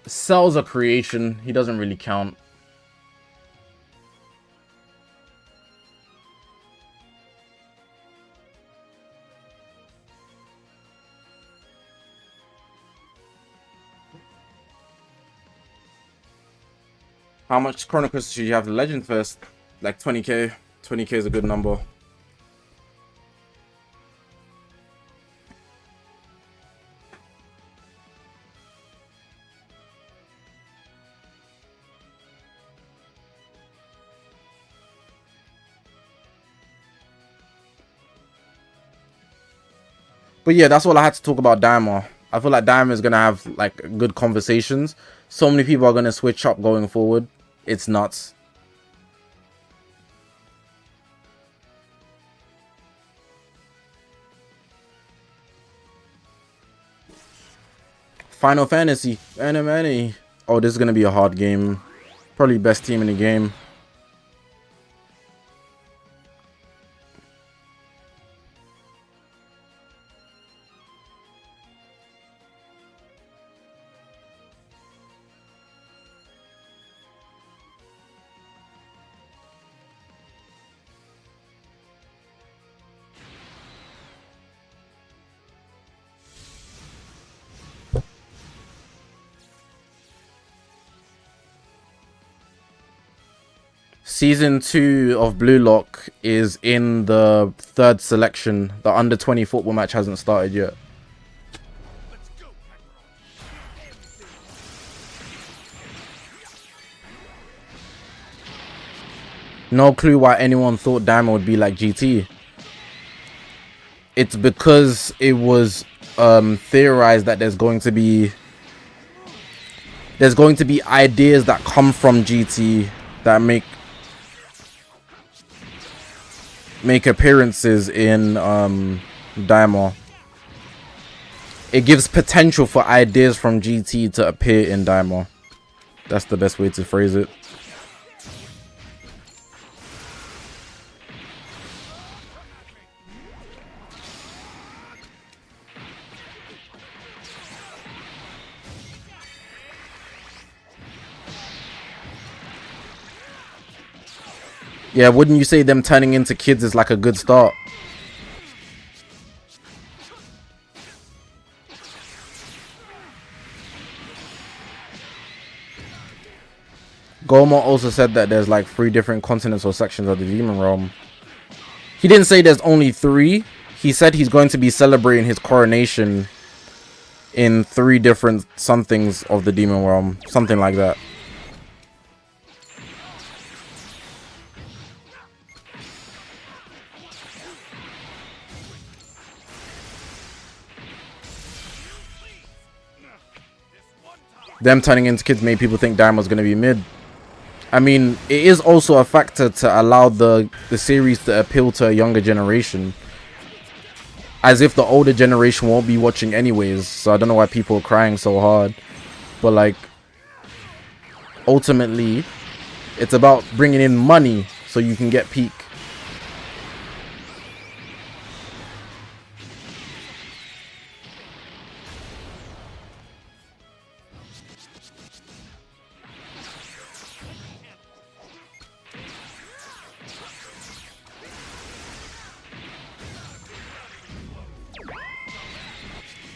Cell's a creation. He doesn't really count. How much Chrono Crystals should you have the Legend first? Like 20k. 20k is a good number. But yeah, that's all I had to talk about Daima. I feel like Daima is going to have like good conversations. So many people are going to switch up going forward. It's nuts. Final Fantasy. Anime. Oh, this is going to be a hard game. Probably best team in the game. Season 2 of Blue Lock is in the 3rd selection. The under 20 football match hasn't started yet. No clue why anyone thought Daima would be like GT. It's because it was theorized that there's going to be ideas that come from GT that make appearances in Daima. It gives potential for ideas from GT to appear in Daima. That's the best way to phrase it. Yeah, wouldn't you say them turning into kids is like a good start? Goma also said that there's like 3 different continents or sections of the Demon Realm. He didn't say there's only 3. He said he's going to be celebrating his coronation in 3 different somethings of the Demon Realm. Something like that. Them turning into kids made people think Daima's going to be mid. I mean, it is also a factor to allow the series to appeal to a younger generation. As if the older generation won't be watching anyways. So I don't know why people are crying so hard. But like, ultimately, it's about bringing in money so you can get peak.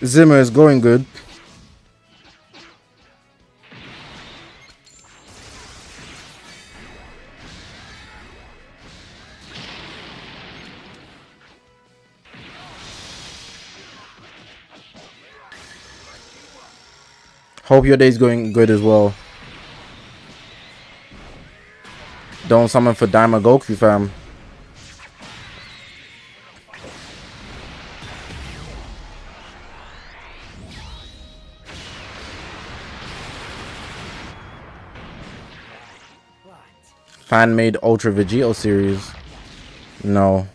Zimmer is going good. Hope your day's going good as well. Don't summon for Daima Goku, fam. Fan-made Ultra Vegito series. No.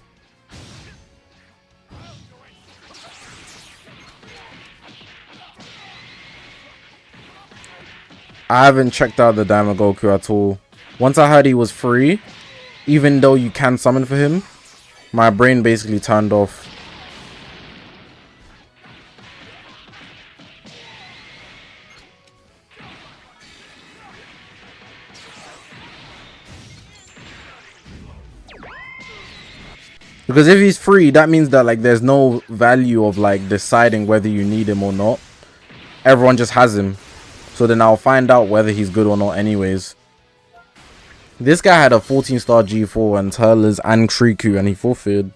I haven't checked out the Daima Goku at all. Once I heard he was free, even though you can summon for him, my brain basically turned off. Because if he's free, that means that like there's no value of like deciding whether you need him or not. Everyone just has him. So then I'll find out whether he's good or not anyways. This guy had a 14-star G4 and Turles and Kriku and he forfeited.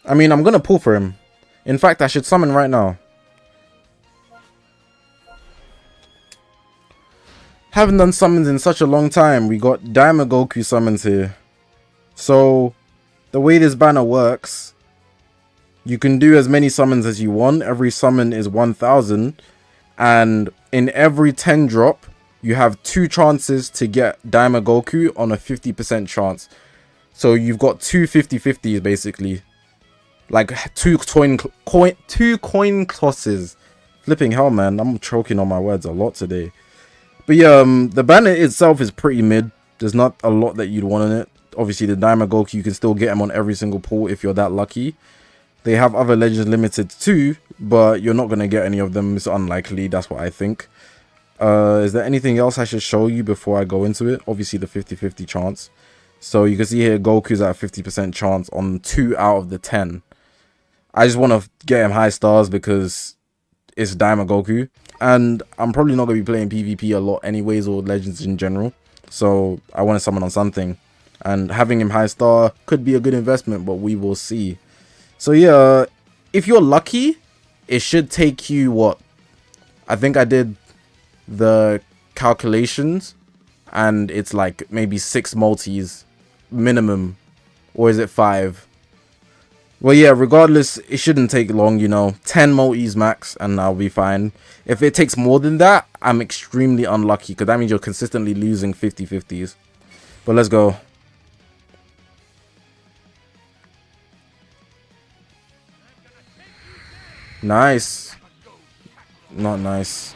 I mean, I'm gonna pull for him. In fact, I should summon right now. Haven't done summons in such a long time. We got Daima Goku summons here. So, the way this banner works, you can do as many summons as you want. Every summon is 1,000. And in every 10 drop, you have 2 chances to get Daima Goku on a 50% chance. So you've got 2 50-50s basically. Like 2 coin tosses. Flipping hell, man. I'm choking on my words a lot today. But yeah, the banner itself is pretty mid. There's not a lot that you'd want in it. Obviously, the Daima Goku, you can still get him on every single pull if you're that lucky. They have other Legends Limited too, but you're not going to get any of them. It's unlikely, that's what I think. Is there anything else I should show you before I go into it? Obviously, the 50-50 chance. So you can see here, Goku's at a 50% chance on 2 out of the 10. I just want to get him high stars because it's Daima Goku. And I'm probably not going to be playing PvP a lot anyways, or Legends in general. So I want to summon on something. And having him high star could be a good investment, but we will see. So yeah, if you're lucky, it should take you, what? I think I did the calculations. And it's like maybe 6 multis minimum. Or is it 5? Well, yeah, regardless, it shouldn't take long, you know. 10 multis max, and I'll be fine. If it takes more than that, I'm extremely unlucky, because that means you're consistently losing 50-50s. But let's go. Nice. Not nice.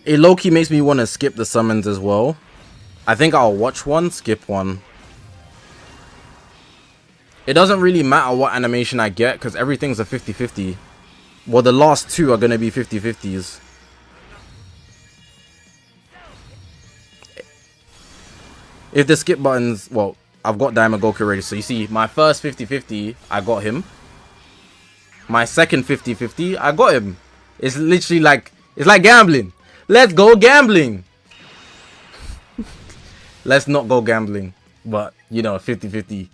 It low-key makes me want to skip the summons as well. I think I'll watch one, skip one. It doesn't really matter what animation I get because everything's a 50-50. Well, the last 2 are going to be 50-50s. If the skip buttons, well, I've got Daima Goku already. So you see, my first 50-50, I got him. My second 50-50, I got him. It's literally like, it's like gambling. Let's go gambling. Let's not go gambling. But, you know, 50-50.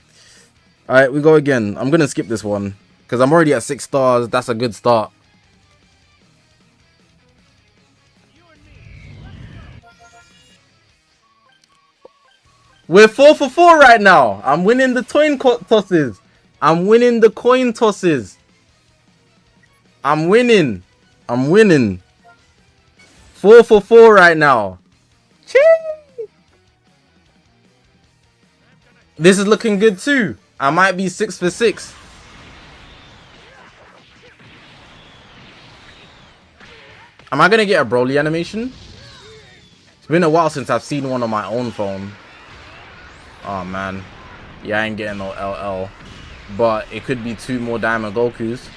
Alright, we go again. I'm going to skip this one. Because I'm already at 6 stars. That's a good start. We're 4 for 4 right now. I'm winning the coin tosses. I'm winning the coin tosses. I'm winning. I'm winning. 4 for 4 right now. Ching! This is looking good too. I might be 6 for 6. Am I going to get a Broly animation? It's been a while since I've seen one on my own phone. Oh man. Yeah, I ain't getting no LL. But it could be 2 more Daima Gokus.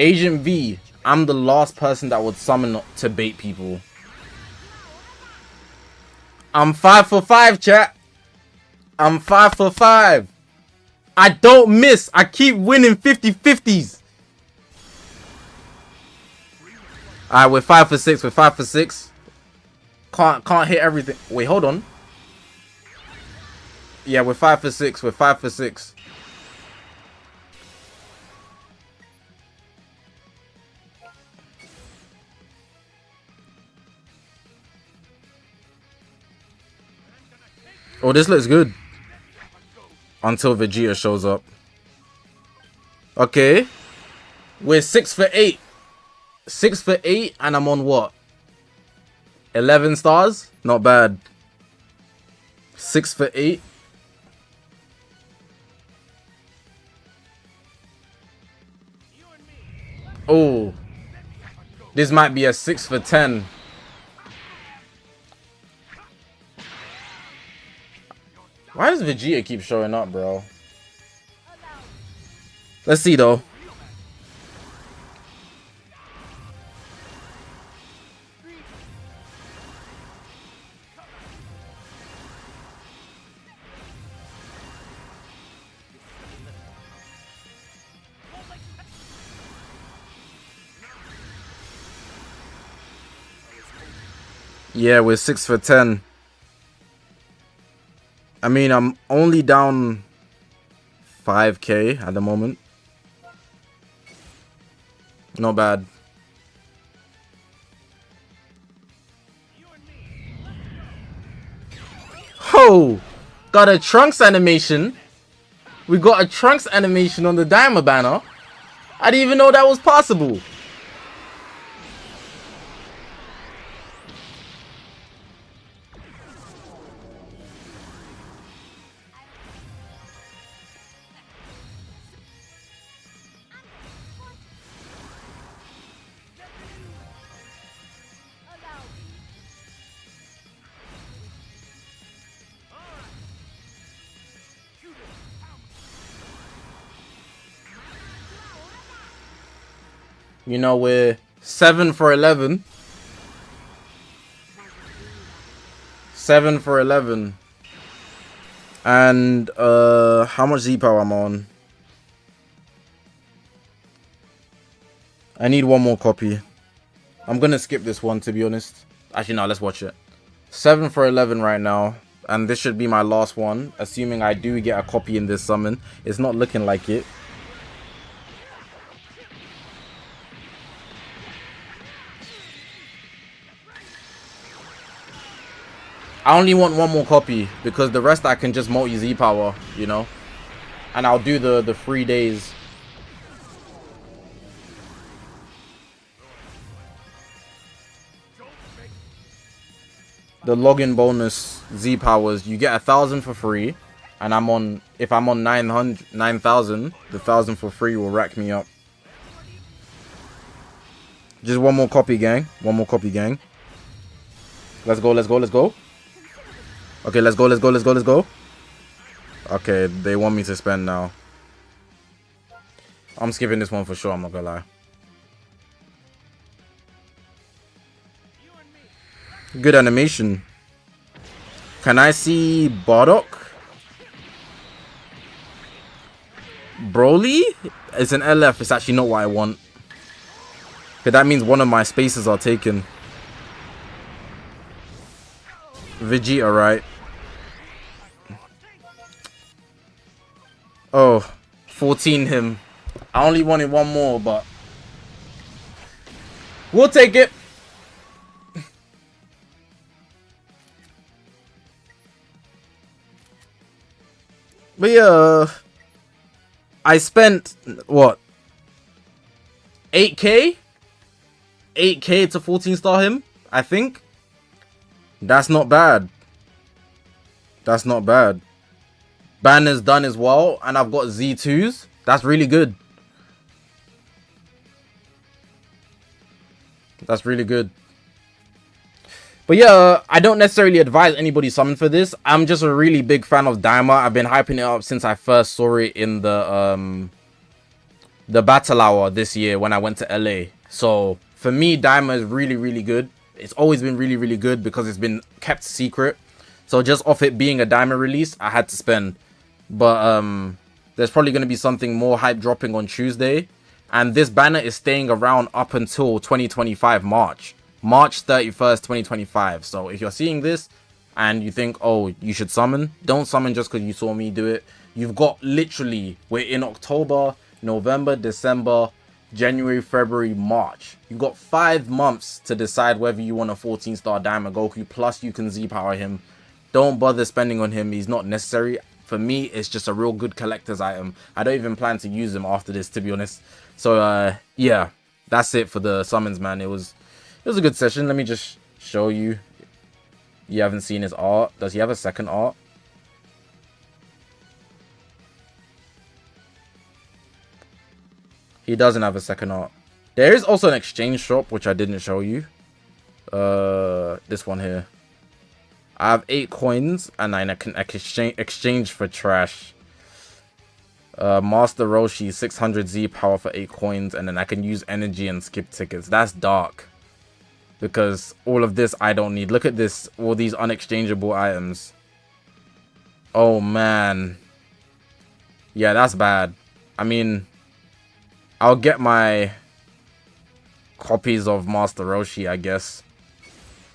Agent V, I'm the last person that would summon to bait people. I'm 5 for 5, chat. I'm 5 for 5. I don't miss. I keep winning 50-50s. Alright, we're 5 for 6. We're 5 for 6. Can't hit everything. Wait, hold on. Yeah, we're 5 for 6. We're 5 for 6. Oh, this looks good. Until Vegeta shows up. Okay. We're 6 for 8. 6 for 8 and I'm on what? 11 stars? Not bad. 6 for 8. Oh. This might be a 6 for 10. Why does Vegeta keep showing up, bro? Let's see, though. Yeah, we're 6 for 10. I mean, I'm only down 5k at the moment. Not bad. Oh! Got a Trunks animation. We got a Trunks animation on the Daima banner. I didn't even know that was possible. You know, we're 7 for 11. 7 for 11. And how much Z power I'm on? I need one more copy. I'm gonna skip this one, to be honest. Actually, no, let's watch it. 7 for 11 right now. And this should be my last one, assuming I do get a copy in this summon. It's not looking like it. I only want one more copy because the rest I can just multi Z power, you know, and I'll do the 3 days. The login bonus Z powers, you get 1,000 for free, and I'm on. If I'm on 9,000, the 1,000 for free will rack me up. Just one more copy, gang. One more copy, gang. Let's go. Let's go. Let's go. Okay, let's go, let's go, let's go, let's go. Okay, they want me to spend now. I'm skipping this one for sure, I'm not gonna lie. Good animation. Can I see Bardock? Broly? It's an LF. It's actually not what I want. Okay, that means one of my spaces are taken. Vegeta, right? Oh, 14 him. I only wanted one more, but we'll take it. But yeah, I spent, what, 8k? 8k to 14 star him, I think. That's not bad. That's not bad. Banner's done as well, and I've got Z2s. That's really good. That's really good. But yeah, I don't necessarily advise anybody summon for this. I'm just a really big fan of Daima. I've been hyping it up since I first saw it in the battle hour this year when I went to LA. So for me, Daima is really, really good. It's always been really, really good because it's been kept secret. So just off it being a Daima release, I had to spend. But there's probably going to be something more hype dropping on Tuesday. And this banner is staying around up until 2025 March 31st, 2025. So if you're seeing this and you think, oh, you should summon, don't summon just because you saw me do it. You've got literally, we're in October, November, December, January, February, March. You've got 5 months to decide whether you want a 14-star Daima Goku. Plus you can Z-power him. Don't bother spending on him. He's not necessary. For me, it's just a real good collector's item. I don't even plan to use him after this, to be honest. So yeah, that's it for the summons, man. It was a good session. Let me just show you. You haven't seen his art. Does he have a second art? He doesn't have a second art. There is also an exchange shop, which I didn't show you. This one here. I have 8 coins, and I can exchange for trash. Master Roshi, 600 Z power for 8 coins, and then I can use energy and skip tickets. That's dark. Because all of this I don't need. Look at this, all these unexchangeable items. Oh man. Yeah, that's bad. I mean, I'll get my copies of Master Roshi, I guess.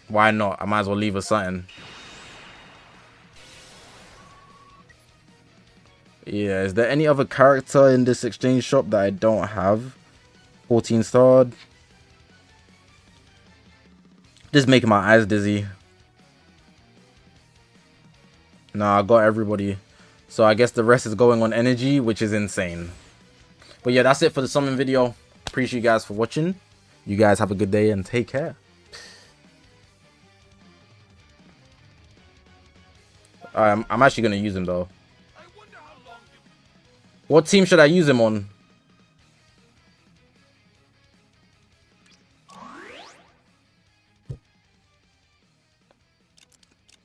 Why not? I might as well leave us something. Yeah, is there any other character in this exchange shop that I don't have? 14 starred. This is making my eyes dizzy. Nah, I got everybody. So I guess the rest is going on energy, which is insane. But yeah, that's it for the summon video. Appreciate you guys for watching. You guys have a good day and take care. I'm actually going to use him though. What team should I use him on?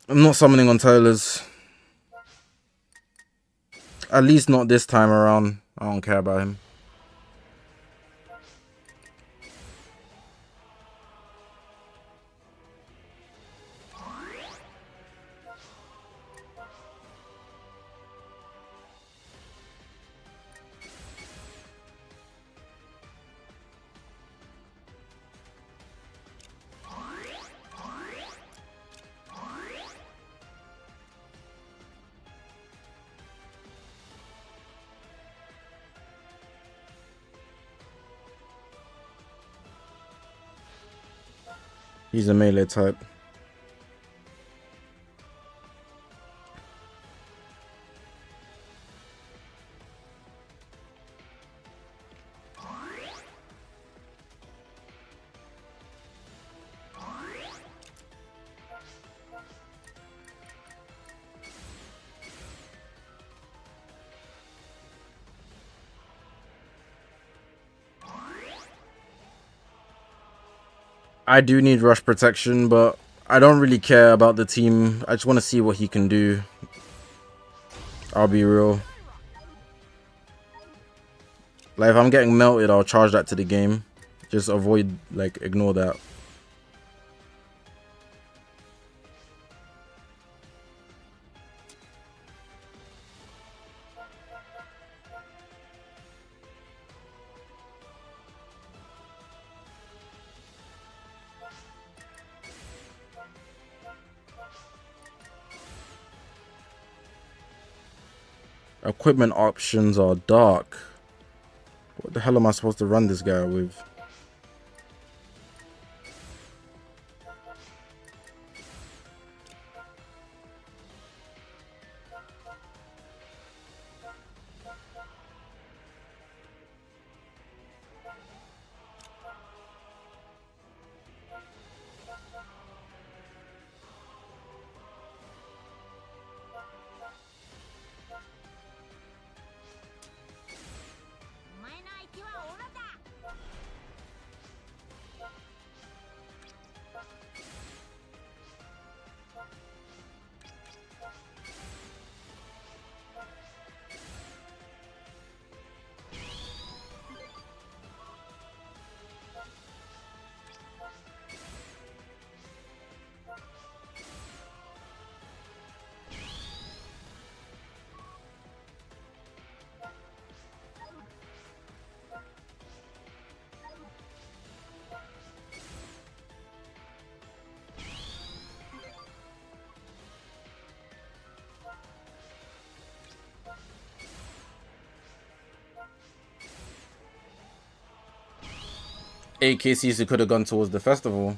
I'm not summoning on Taylor's. At least not this time around. I don't care about him. He's a melee type. I do need rush protection, but I don't really care about the team. I just want to see what he can do. I'll be real. Like, if I'm getting melted, I'll charge that to the game. Just avoid, like, ignore that. Equipment options are dark. What the hell am I supposed to run this guy with? AKCs could have gone towards the festival.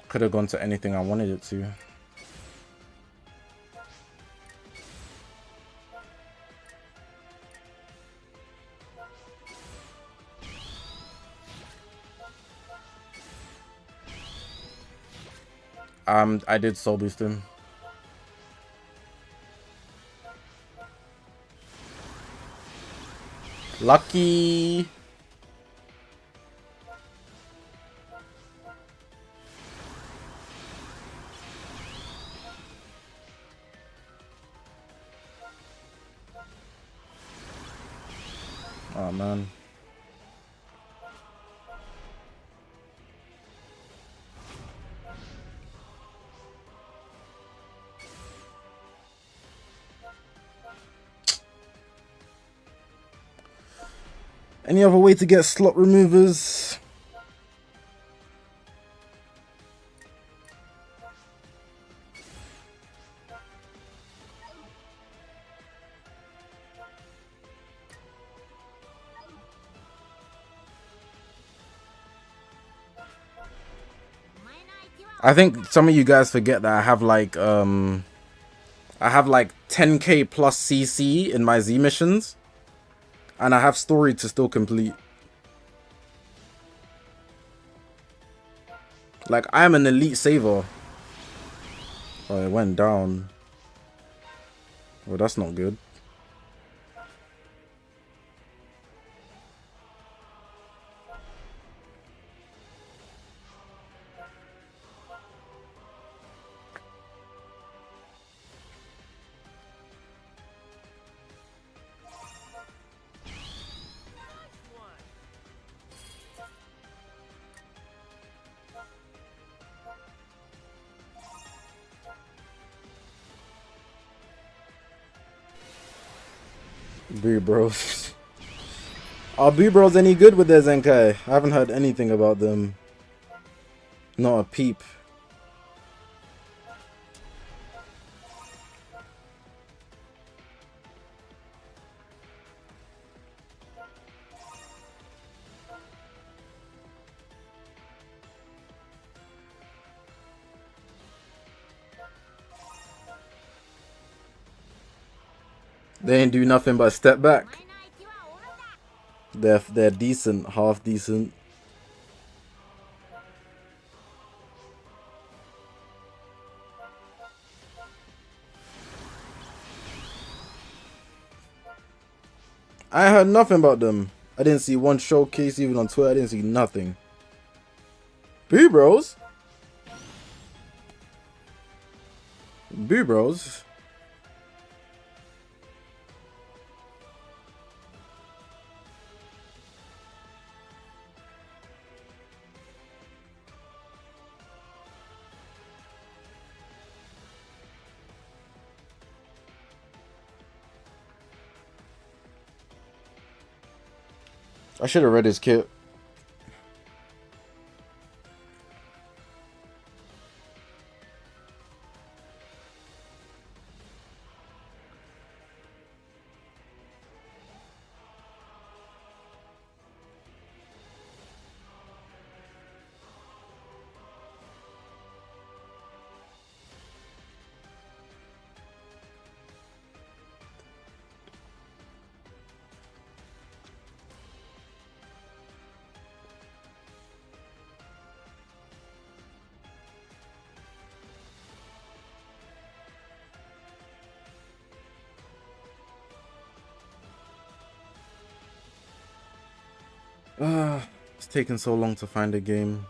Could have gone to anything I wanted it to. I did soul boost him. Lucky. Oh man. Any other way to get slot removers? I think some of you guys forget that I have like 10k plus CC in my Z missions. And I have story to still complete. Like, I am an elite saver. Oh, it went down. Well, that's not good. B bros. Are B bros any good with their Zenkai? I haven't heard anything about them. Not a peep. They ain't do nothing but step back. They're decent, half decent. I heard nothing about them. I didn't see one showcase even on Twitter. I didn't see nothing. B bros. B bros. I should have read his kit. It's taking so long to find a game.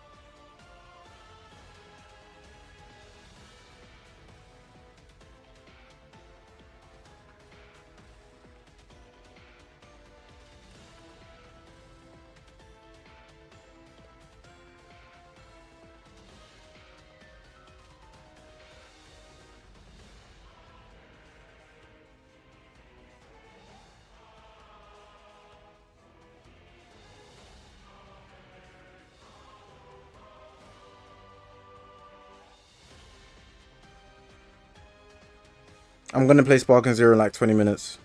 I'm gonna play Sparking Zero in like 20 minutes.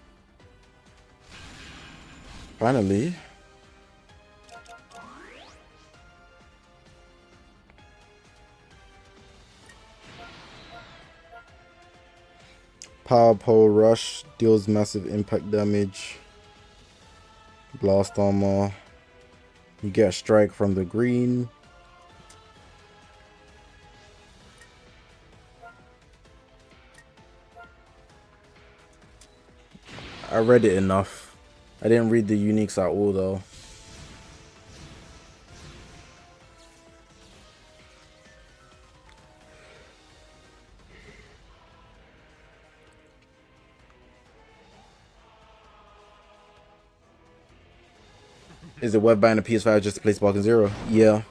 Finally. Power Pole Rush deals massive impact damage. Blast armor. You get a strike from the green. I read it enough. I didn't read the uniques at all though. Is it worth buying a PS5 just to play Sparking Zero? Yeah.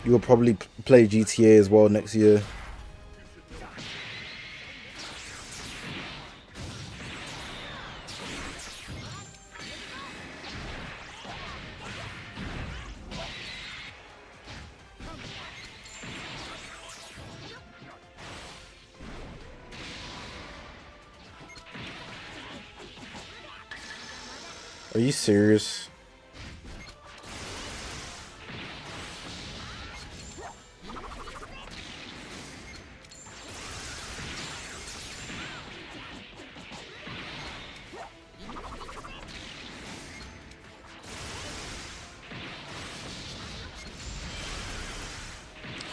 You will probably play GTA as well next year. Are you serious?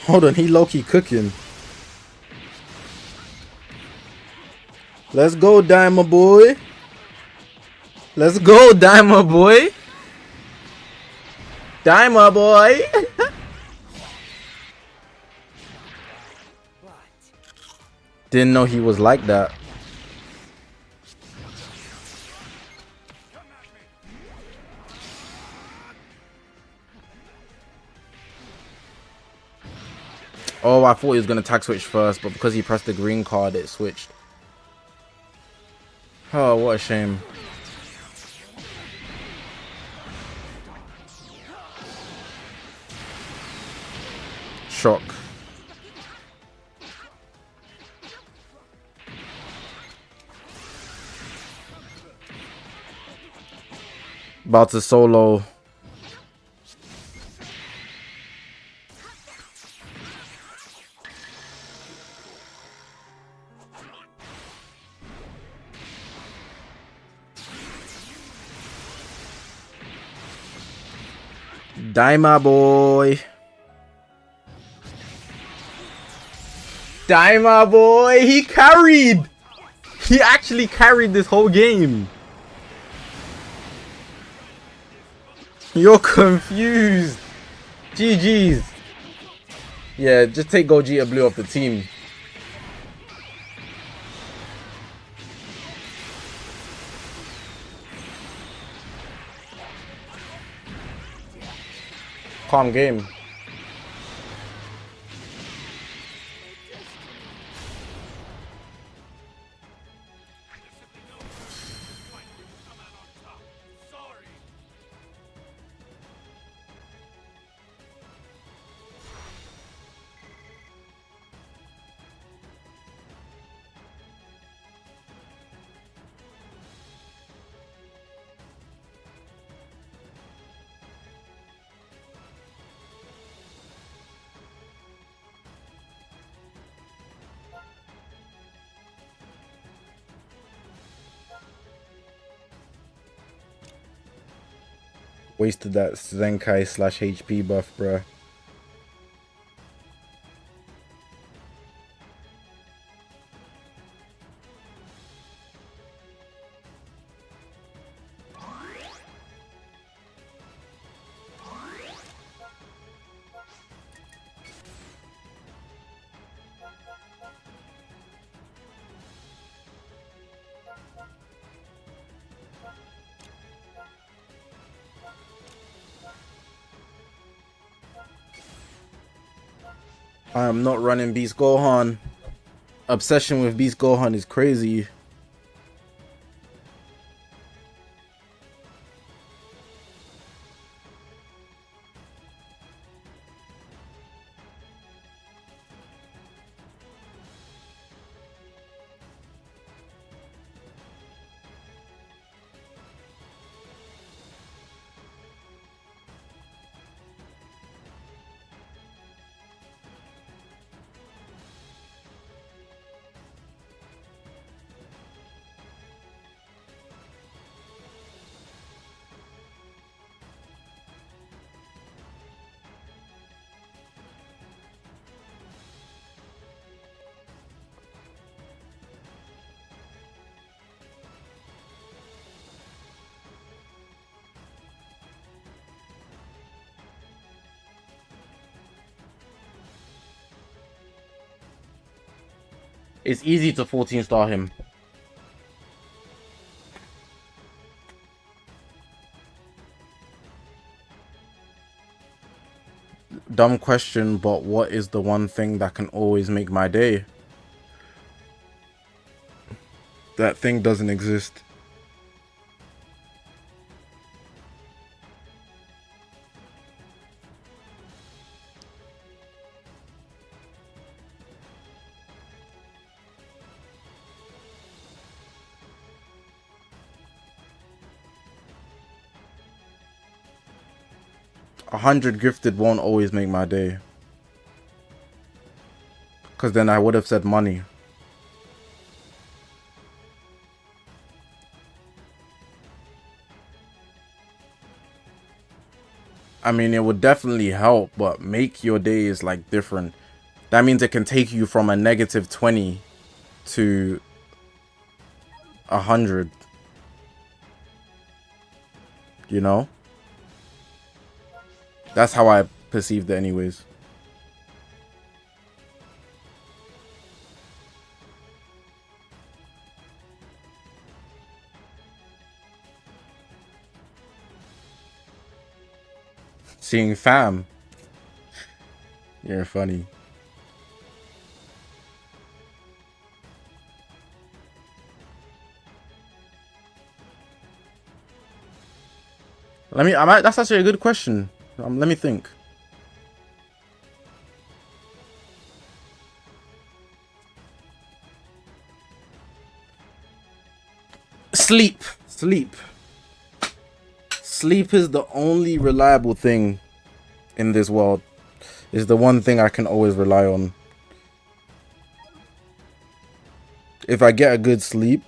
Hold on, he low-key cooking. Let's go, Daima boy. Let's go, Daima boy. Daima boy. Didn't know he was like that. Oh, I thought he was gonna tag switch first, but because he pressed the green card, it switched. Oh, what a shame. Shock. About to solo. Daima boy. Daima boy, he carried. He actually carried this whole game. You're confused. GG's. Yeah, just take Gogeta Blue off the team. Calm game. Wasted that Zenkai / HP buff, bruh. I am not running Beast Gohan. Obsession with Beast Gohan is crazy. It's easy to 14-star him. Dumb question, but what is the one thing that can always make my day? That thing doesn't exist. A 100 gifted won't always make my day. Because then I would have said money. I mean, it would definitely help, but make your days like different. That means it can take you from a -20 to 100. You know? That's how I perceived it anyways. Seeing fam. You're funny. That's actually a good question. Let me think. Sleep. Sleep is the only reliable thing in this world. Is the one thing I can always rely on. If I get a good sleep,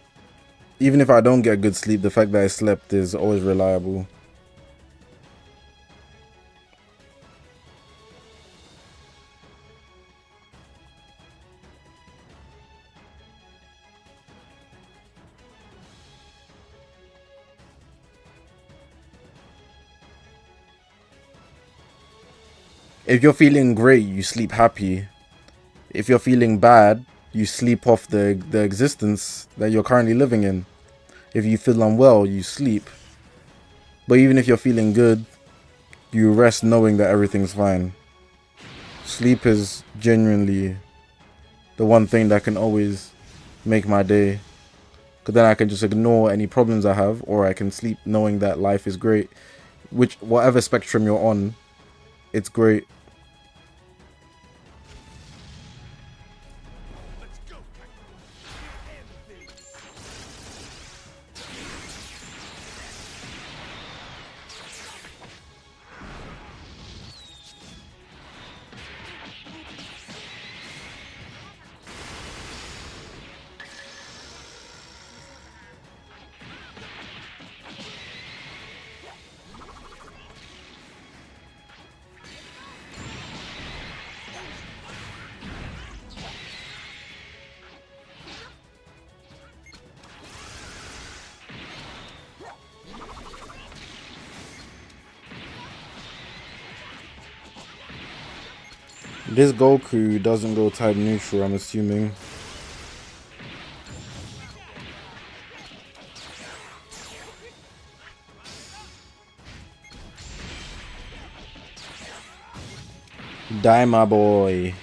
even if I don't get good sleep, the fact that I slept is always reliable. If you're feeling great, you sleep happy. If you're feeling bad, you sleep off the existence that you're currently living in. If you feel unwell, you sleep. But even if you're feeling good, you rest knowing that everything's fine. Sleep is genuinely the one thing that can always make my day. Because then I can just ignore any problems I have, or I can sleep knowing that life is great. Whatever spectrum you're on, it's great. Let's go. End things. This Goku doesn't go type neutral, I'm assuming. Daima boy.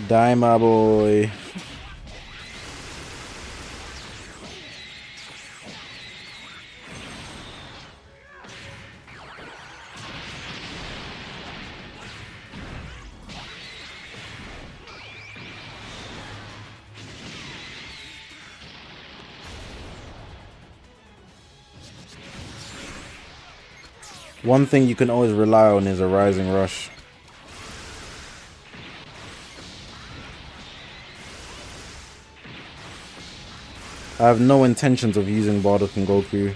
Daima boy. One thing you can always rely on is a rising rush. I have no intentions of using Bardock and Goku.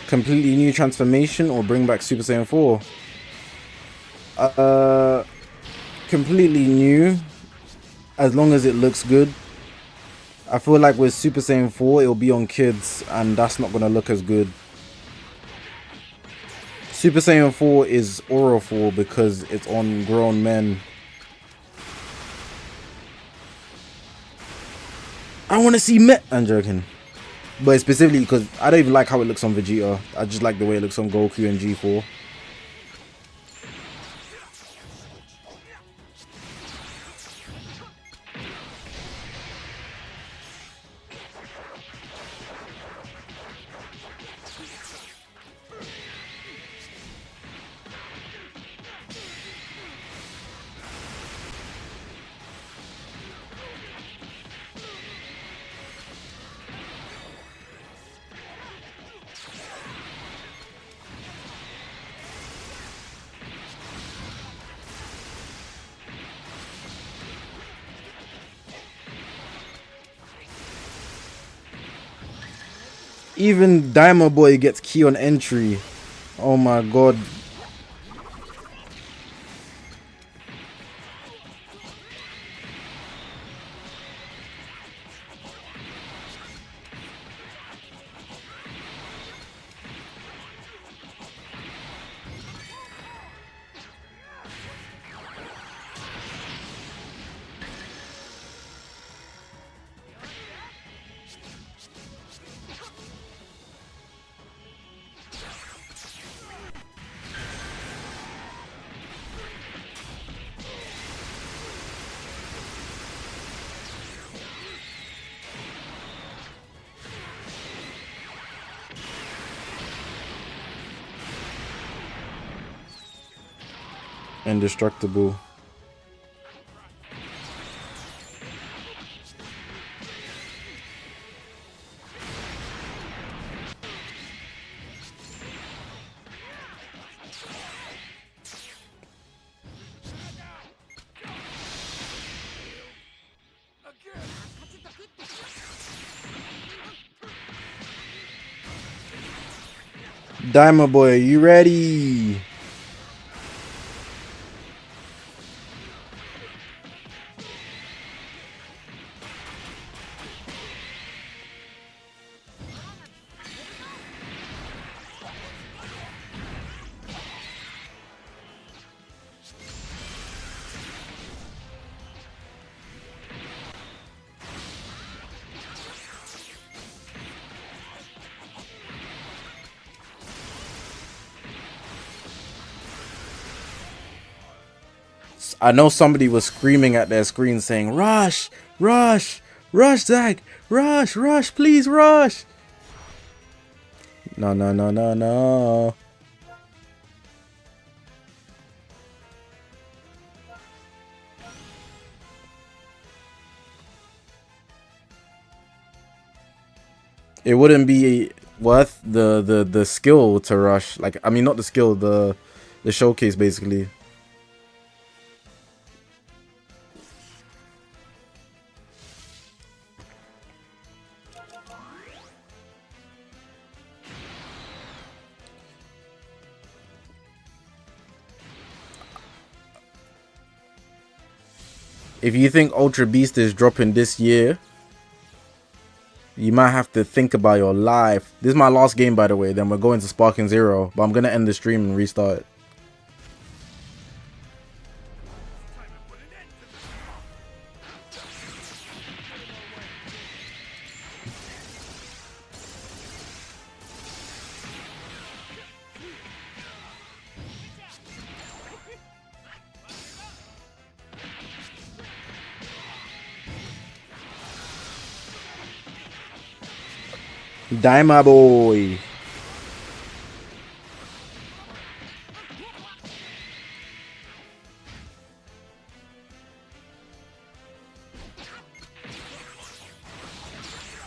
Completely new transformation or bring back Super Saiyan 4? Completely new, as long as it looks good. I feel like with Super Saiyan 4, it'll be on kids, and that's not gonna look as good. Super Saiyan 4 is Aura 4 because it's on grown men. I want to see Met. I'm joking. But specifically because I don't even like how it looks on Vegeta. I just like the way it looks on Goku and G4. Even Daima Boy gets key on entry. Oh my god. Indestructible. Daima boy, you ready? I know somebody was screaming at their screen saying, "Rush! Rush! Rush, Zach! Rush! Rush! Please rush!" No, no, no, no, no. It wouldn't be worth the skill to rush. Like, I mean, not the skill, the showcase basically. If you think Ultra Beast is dropping this year, you might have to think about your life. This is my last game, by the way. Then we're going to Sparking Zero, but I'm gonna end the stream and restart it. Daima boy.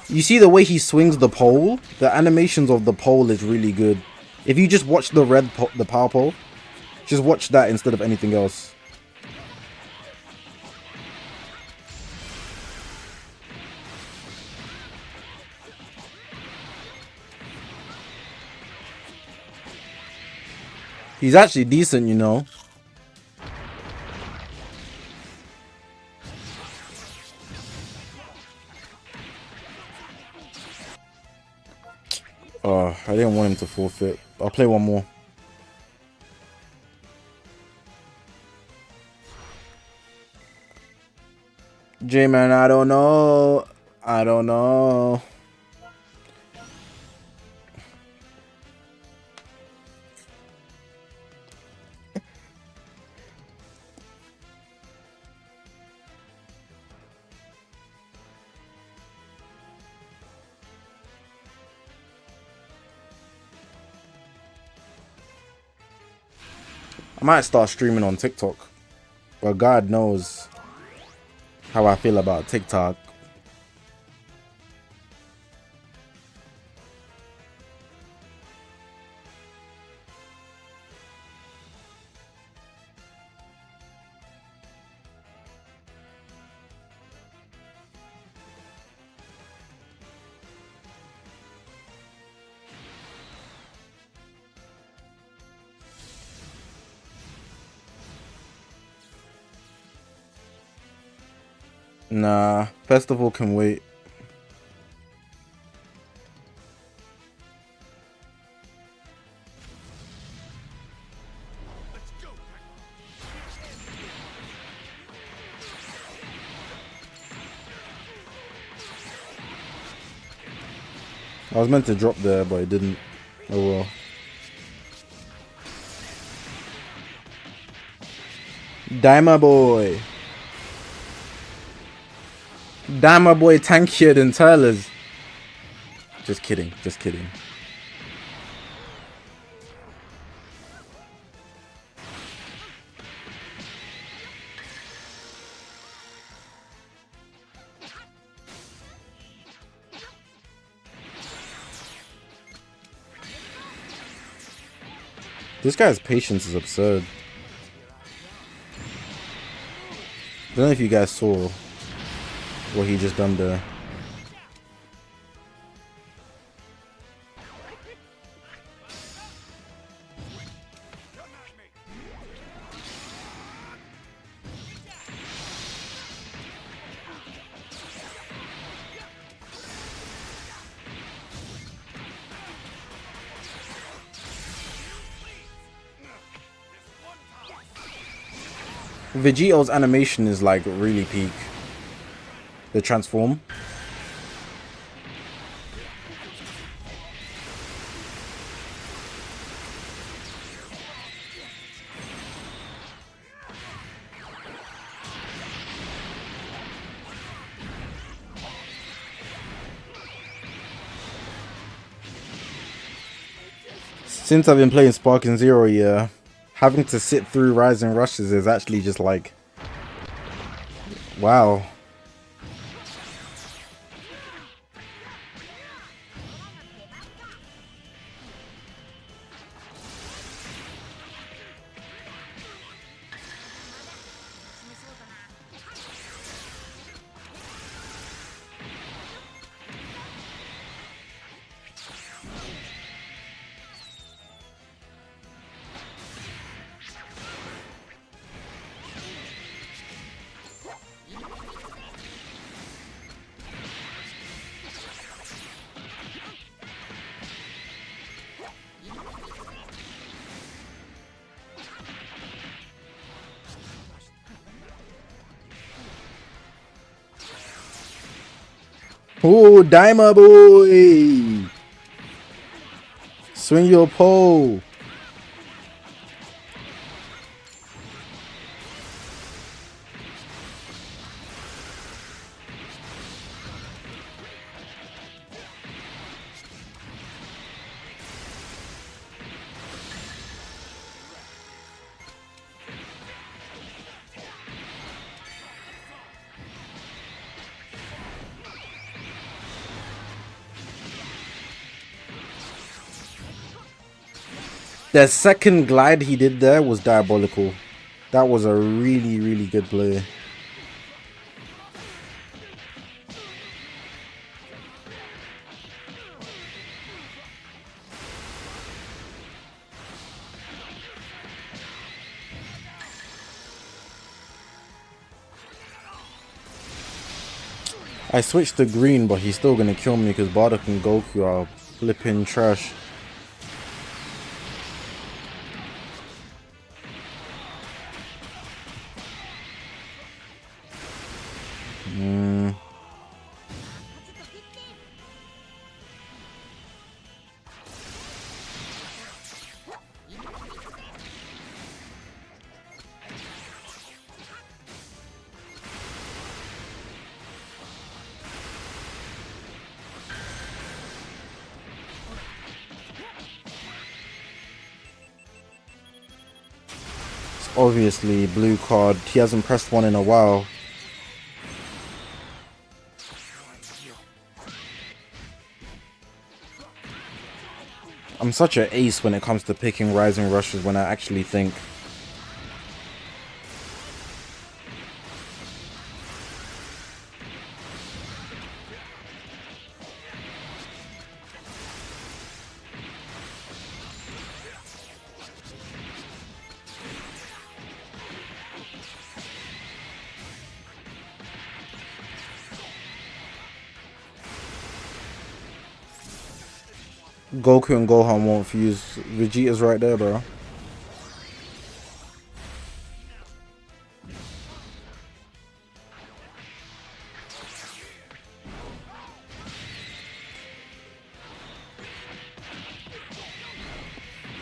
You see the way he swings the pole? The animations of the pole is really good. If you just watch the the power pole, just watch that instead of anything else. He's actually decent, you know. Oh, I didn't want him to forfeit. I'll play one more. J-Man, I don't know. I don't know. I might start streaming on TikTok. But God knows how I feel about TikTok. Nah, festival can wait. I was meant to drop there, but it didn't. Oh well. Daima boy. Daima boy tankier than Tyler's. Just kidding, just kidding. This guy's patience is absurd. I don't know if you guys saw what he just done there. Vegito's animation is like really peak. The transform. Since I've been playing Sparking Zero, yeah, having to sit through Rising Rushes is actually just like, wow. Oh, Daima boy! Swing your pole! The second glide he did there was diabolical. That was a really, really good play. I switched to green, but he's still gonna kill me because Bardock and Goku are flipping trash. Obviously, blue card. He hasn't pressed one in a while. I'm such an ace when it comes to picking Rising Rushes when I actually think. Goku and Gohan won't fuse. Vegeta's right there, bro.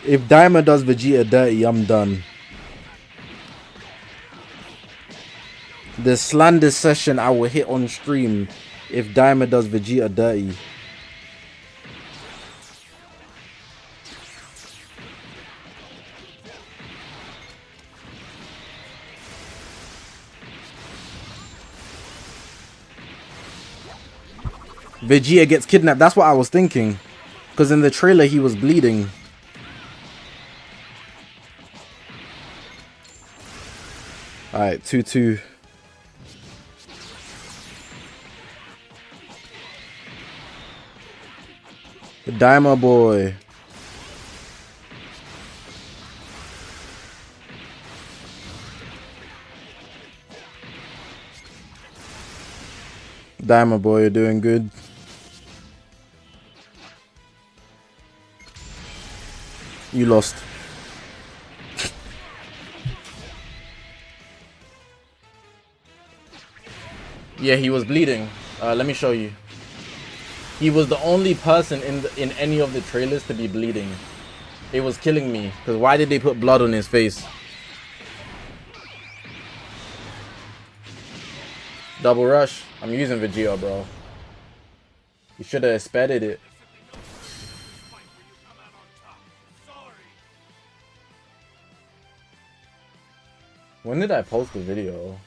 If Daima does Vegeta dirty, I'm done. The slander session I will hit on stream if Daima does Vegeta dirty. Vegeta gets kidnapped. That's what I was thinking. Because in the trailer he was bleeding. Alright, 2-2. The Daima boy. Daima boy, you're doing good. You lost. Yeah, he was bleeding. Let me show you. He was the only person in any of the trailers to be bleeding. It was killing me. Because why did they put blood on his face? Double rush. I'm using Vegeta, bro. You should have expected it. When did I post the video?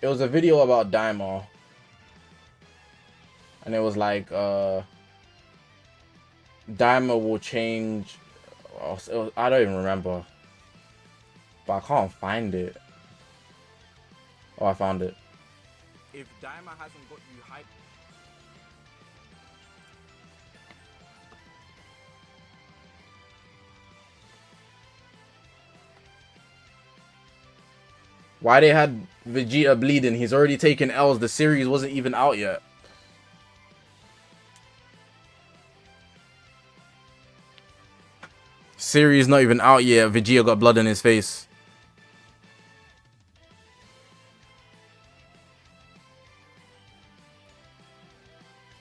It was a video about Daima. And it was like, Daima will change. I don't even remember. But I can't find it. Oh, I found it. If Daima hasn't got you hyped. Why they had Vegeta bleeding? He's already taken L's. The series wasn't even out yet. Series not even out yet. Vegeta got blood in his face.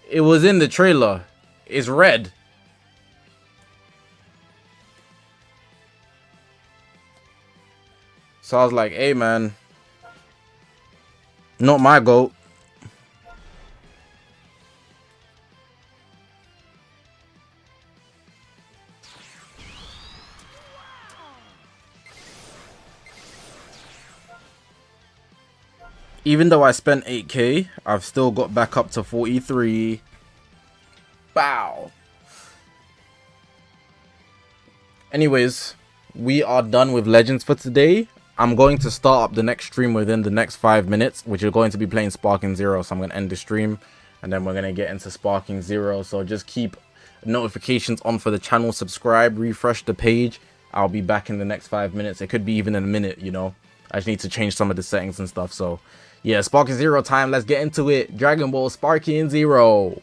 It was in the trailer. It's red. So I was like, hey man, not my goat. Even though I spent 8k, I've still got back up to 43. Bow. Anyways, we are done with Legends for today. I'm going to start up the next stream within the next 5 minutes, which is going to be playing Sparking Zero. So I'm going to end the stream and then we're going to get into Sparking Zero. So just keep notifications on for the channel, subscribe, refresh the page. I'll be back in the next 5 minutes. It could be even in a minute, you know. I just need to change some of the settings and stuff. So yeah, Sparking Zero time. Let's get into it. Dragon Ball Sparking Zero.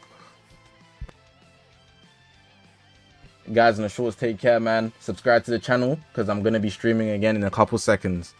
Guys, in the shorts, take care, man. Subscribe to the channel because I'm going to be streaming again in a couple seconds.